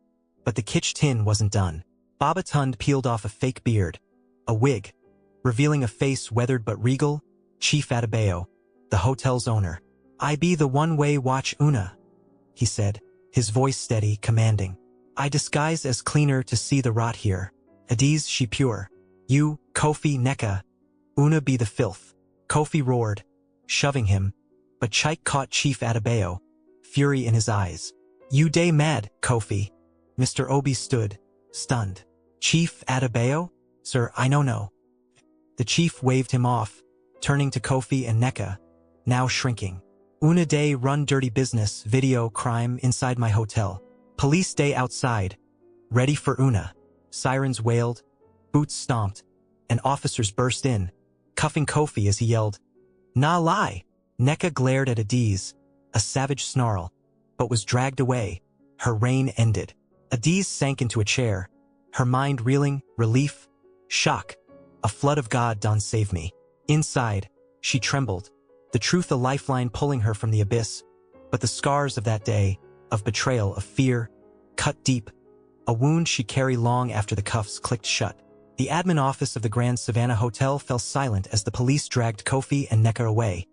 A: But the kitsch tin wasn't done. Baba Tund peeled off a fake beard, a wig, revealing a face weathered but regal. Chief Adebayo, the hotel's owner. I be the one-way watch Una, he said, his voice steady, commanding. I disguise as cleaner to see the rot here. Adi's she pure. You, Kofi Neka, Una be the filth. Kofi roared, shoving him, but Chike caught Chief Adebayo, fury in his eyes. You day mad, Kofi. Mr. Obi stood, stunned. Chief Adebayo? Sir, I no. The chief waved him off, turning to Kofi and Neka, now shrinking. Una day run dirty business, video, crime inside my hotel. Police day outside, ready for Una. Sirens wailed, boots stomped, and officers burst in, cuffing Kofi as he yelled, Nah lie! Neka glared at Adiz, a savage snarl, but was dragged away. Her reign ended. Adiz sank into a chair, her mind reeling, relief, shock. A flood of God done save me. Inside, she trembled, the truth a lifeline pulling her from the abyss. But the scars of that day, of betrayal, of fear, cut deep, a wound she carried long after the cuffs clicked shut. The admin office of the Grand Savannah Hotel fell silent as the police dragged Kofi and Neka away,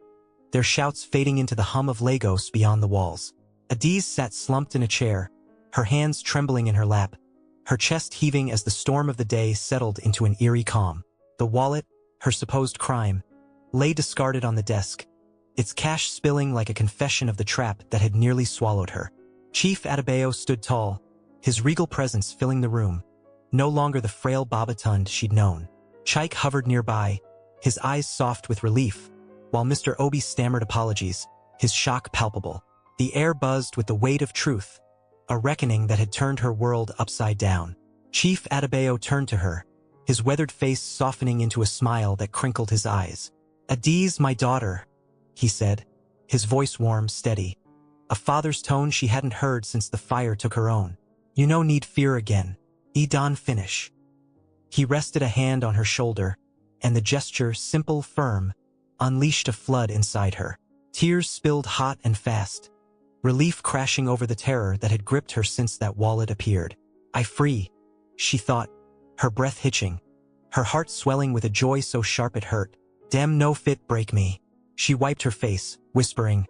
A: their shouts fading into the hum of Lagos beyond the walls. Adiz sat slumped in a chair, her hands trembling in her lap, her chest heaving as the storm of the day settled into an eerie calm. The wallet, her supposed crime, lay discarded on the desk, its cash spilling like a confession of the trap that had nearly swallowed her. Chief Adebayo stood tall, his regal presence filling the room, no longer the frail Baba Tund she'd known. Chike hovered nearby, his eyes soft with relief, while Mr. Obi stammered apologies, his shock palpable. The air buzzed with the weight of truth, a reckoning that had turned her world upside down. Chief Adebayo turned to her, his weathered face softening into a smile that crinkled his eyes. Adiz, my daughter, he said, his voice warm, steady, a father's tone she hadn't heard since the fire took her own. You no need fear again. Don finish. He rested a hand on her shoulder, and the gesture, simple, firm, unleashed a flood inside her. Tears spilled hot and fast, relief crashing over the terror that had gripped her since that wallet appeared. I free, she thought, her breath hitching, her heart swelling with a joy so sharp it hurt. Dem no fit break me. She wiped her face, whispering,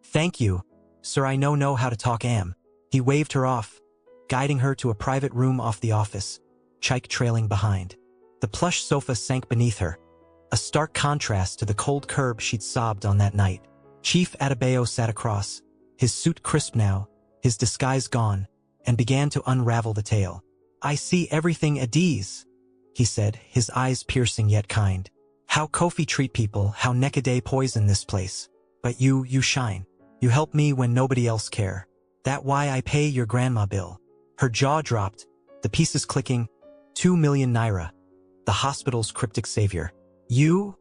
A: Thank you, sir, I no know how to talk am. He waved her off, guiding her to a private room off the office, Chike trailing behind. The plush sofa sank beneath her, a stark contrast to the cold curb she'd sobbed on that night. Chief Adebayo sat across, his suit crisp now, his disguise gone, and began to unravel the tale. I see everything Adiz, he said, his eyes piercing yet kind. How Kofi treat people, how Nekaday poison this place. But you shine. You help me when nobody else care. That why I pay your grandma bill. Her jaw dropped, the pieces clicking. 2 million naira. The hospital's cryptic savior. You?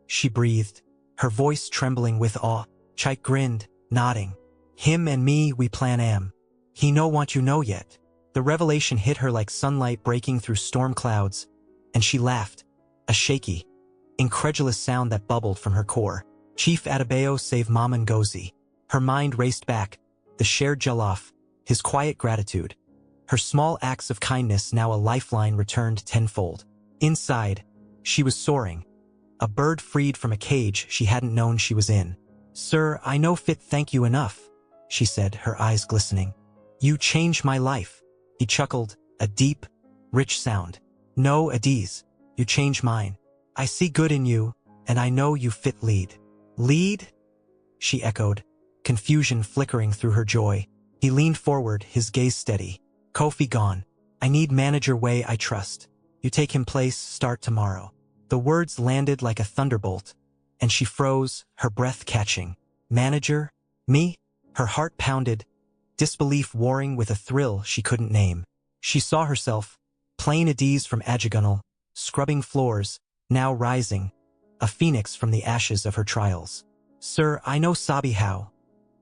A: She breathed, her voice trembling with awe. Chike grinned, nodding. Him and me, we plan am. He no want you know yet. The revelation hit her like sunlight breaking through storm clouds, and she laughed, a shaky, incredulous sound that bubbled from her core. Chief Adebayo save Mama Ngozi. Her mind raced back, the shared jollof, his quiet gratitude. Her small acts of kindness now a lifeline returned tenfold. Inside, she was soaring, a bird freed from a cage she hadn't known she was in. Sir, I no fit thank you enough, she said, her eyes glistening. You changed my life. He chuckled, a deep, rich sound. No, Adiz, you change mine. I see good in you, and I know you fit lead. Lead? She echoed, confusion flickering through her joy. He leaned forward, his gaze steady. Kofi gone. I need manager way I trust. You take him place, start tomorrow. The words landed like a thunderbolt, and she froze, her breath catching. Manager? Me? Her heart pounded, disbelief warring with a thrill she couldn't name. She saw herself, plain Adiz from Ajagunal, scrubbing floors, now rising, a phoenix from the ashes of her trials. Sir, I know sabi how,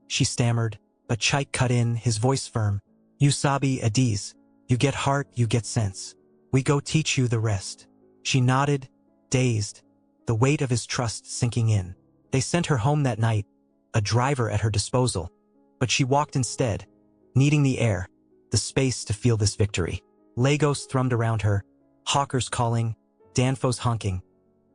A: she stammered, but Chike cut in, his voice firm. You sabi, Adiz. You get heart, you get sense. We go teach you the rest. She nodded, dazed, the weight of his trust sinking in. They sent her home that night, a driver at her disposal. But she walked instead, needing the air, the space to feel this victory. Lagos thrummed around her, hawkers calling, Danfos honking.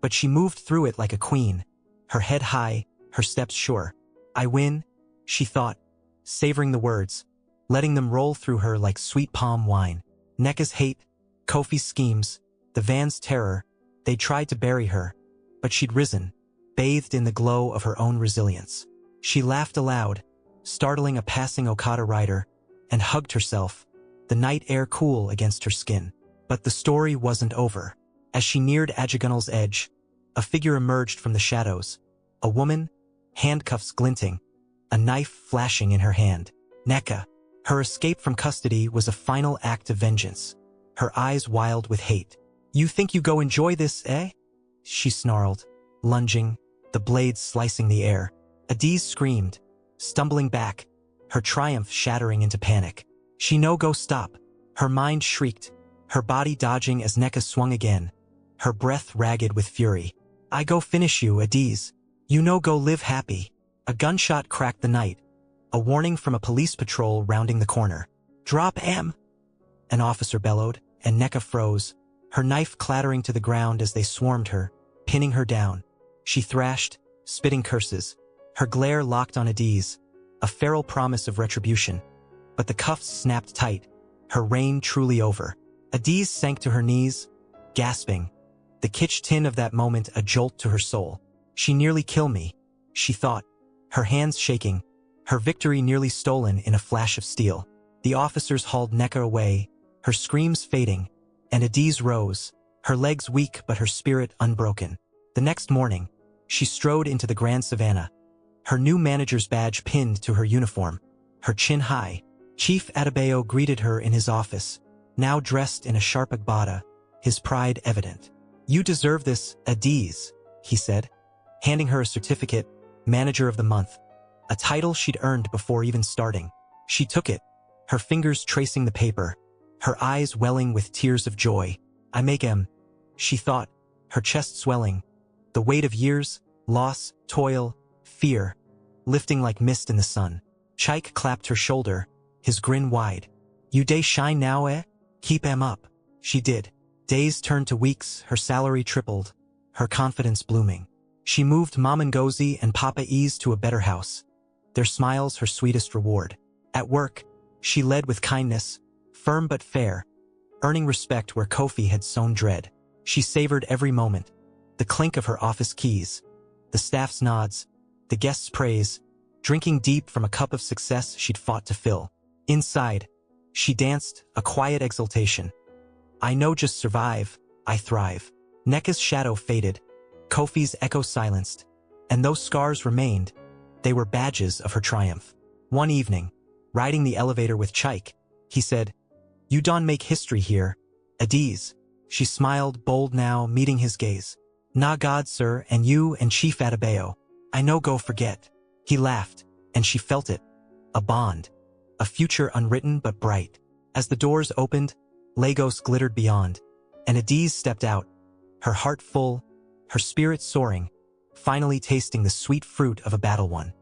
A: But she moved through it like a queen, her head high, her steps sure. I win, she thought, savoring the words, letting them roll through her like sweet palm wine. Neka's hate, Kofi's schemes, the van's terror, they tried to bury her, but she'd risen, bathed in the glow of her own resilience. She laughed aloud, startling a passing Okada rider, and hugged herself, the night air cool against her skin. But the story wasn't over. As she neared Ajigunal's edge, a figure emerged from the shadows. A woman, handcuffs glinting, a knife flashing in her hand. Neka. Her escape from custody was a final act of vengeance, her eyes wild with hate. You think you go enjoy this, eh? She snarled, lunging, the blades slicing the air. Adiz screamed, stumbling back, her triumph shattering into panic. She no go stop. Her mind shrieked, her body dodging as Neka swung again, her breath ragged with fury. I go finish you, Adiz. You no go live happy. A gunshot cracked the night, a warning from a police patrol rounding the corner. Drop am! An officer bellowed, and Neka froze, her knife clattering to the ground as they swarmed her, pinning her down. She thrashed, spitting curses, her glare locked on Adiz, a feral promise of retribution. But the cuffs snapped tight, her reign truly over. Adiz sank to her knees, gasping, the kitsch tin of that moment a jolt to her soul. She nearly killed me, she thought, her hands shaking, her victory nearly stolen in a flash of steel. The officers hauled Neka away, her screams fading, and Adiz rose, her legs weak but her spirit unbroken. The next morning, she strode into the Grand Savannah, her new manager's badge pinned to her uniform, her chin high. Chief Adebayo greeted her in his office, now dressed in a sharp agbada, his pride evident. You deserve this, Adiz, he said, handing her a certificate, Manager of the Month, a title she'd earned before even starting. She took it, her fingers tracing the paper, her eyes welling with tears of joy. I make em, she thought, her chest swelling, the weight of years, loss, toil, fear, lifting like mist in the sun. Chaik clapped her shoulder, his grin wide. You day shine now, eh? Keep em up. She did. Days turned to weeks, her salary tripled, her confidence blooming. She moved Mom Ngozi and Papa Ease to a better house, their smiles her sweetest reward. At work, she led with kindness, firm but fair, earning respect where Kofi had sown dread. She savored every moment, the clink of her office keys, the staff's nods, the guests' praise, drinking deep from a cup of success she'd fought to fill. Inside, she danced, a quiet exultation. I no just survive, I thrive. Neka's shadow faded, Kofi's echo silenced, and those scars remained. They were badges of her triumph. One evening, riding the elevator with Chaik, he said, You don't make history here, Adiz. She smiled, bold now, meeting his gaze. Na God, sir, and you and Chief Adebayo. I no go forget. He laughed, and she felt it. A bond. A future unwritten but bright. As the doors opened, Lagos glittered beyond, and Adiz stepped out, her heart full, her spirit soaring, finally tasting the sweet fruit of a battle won.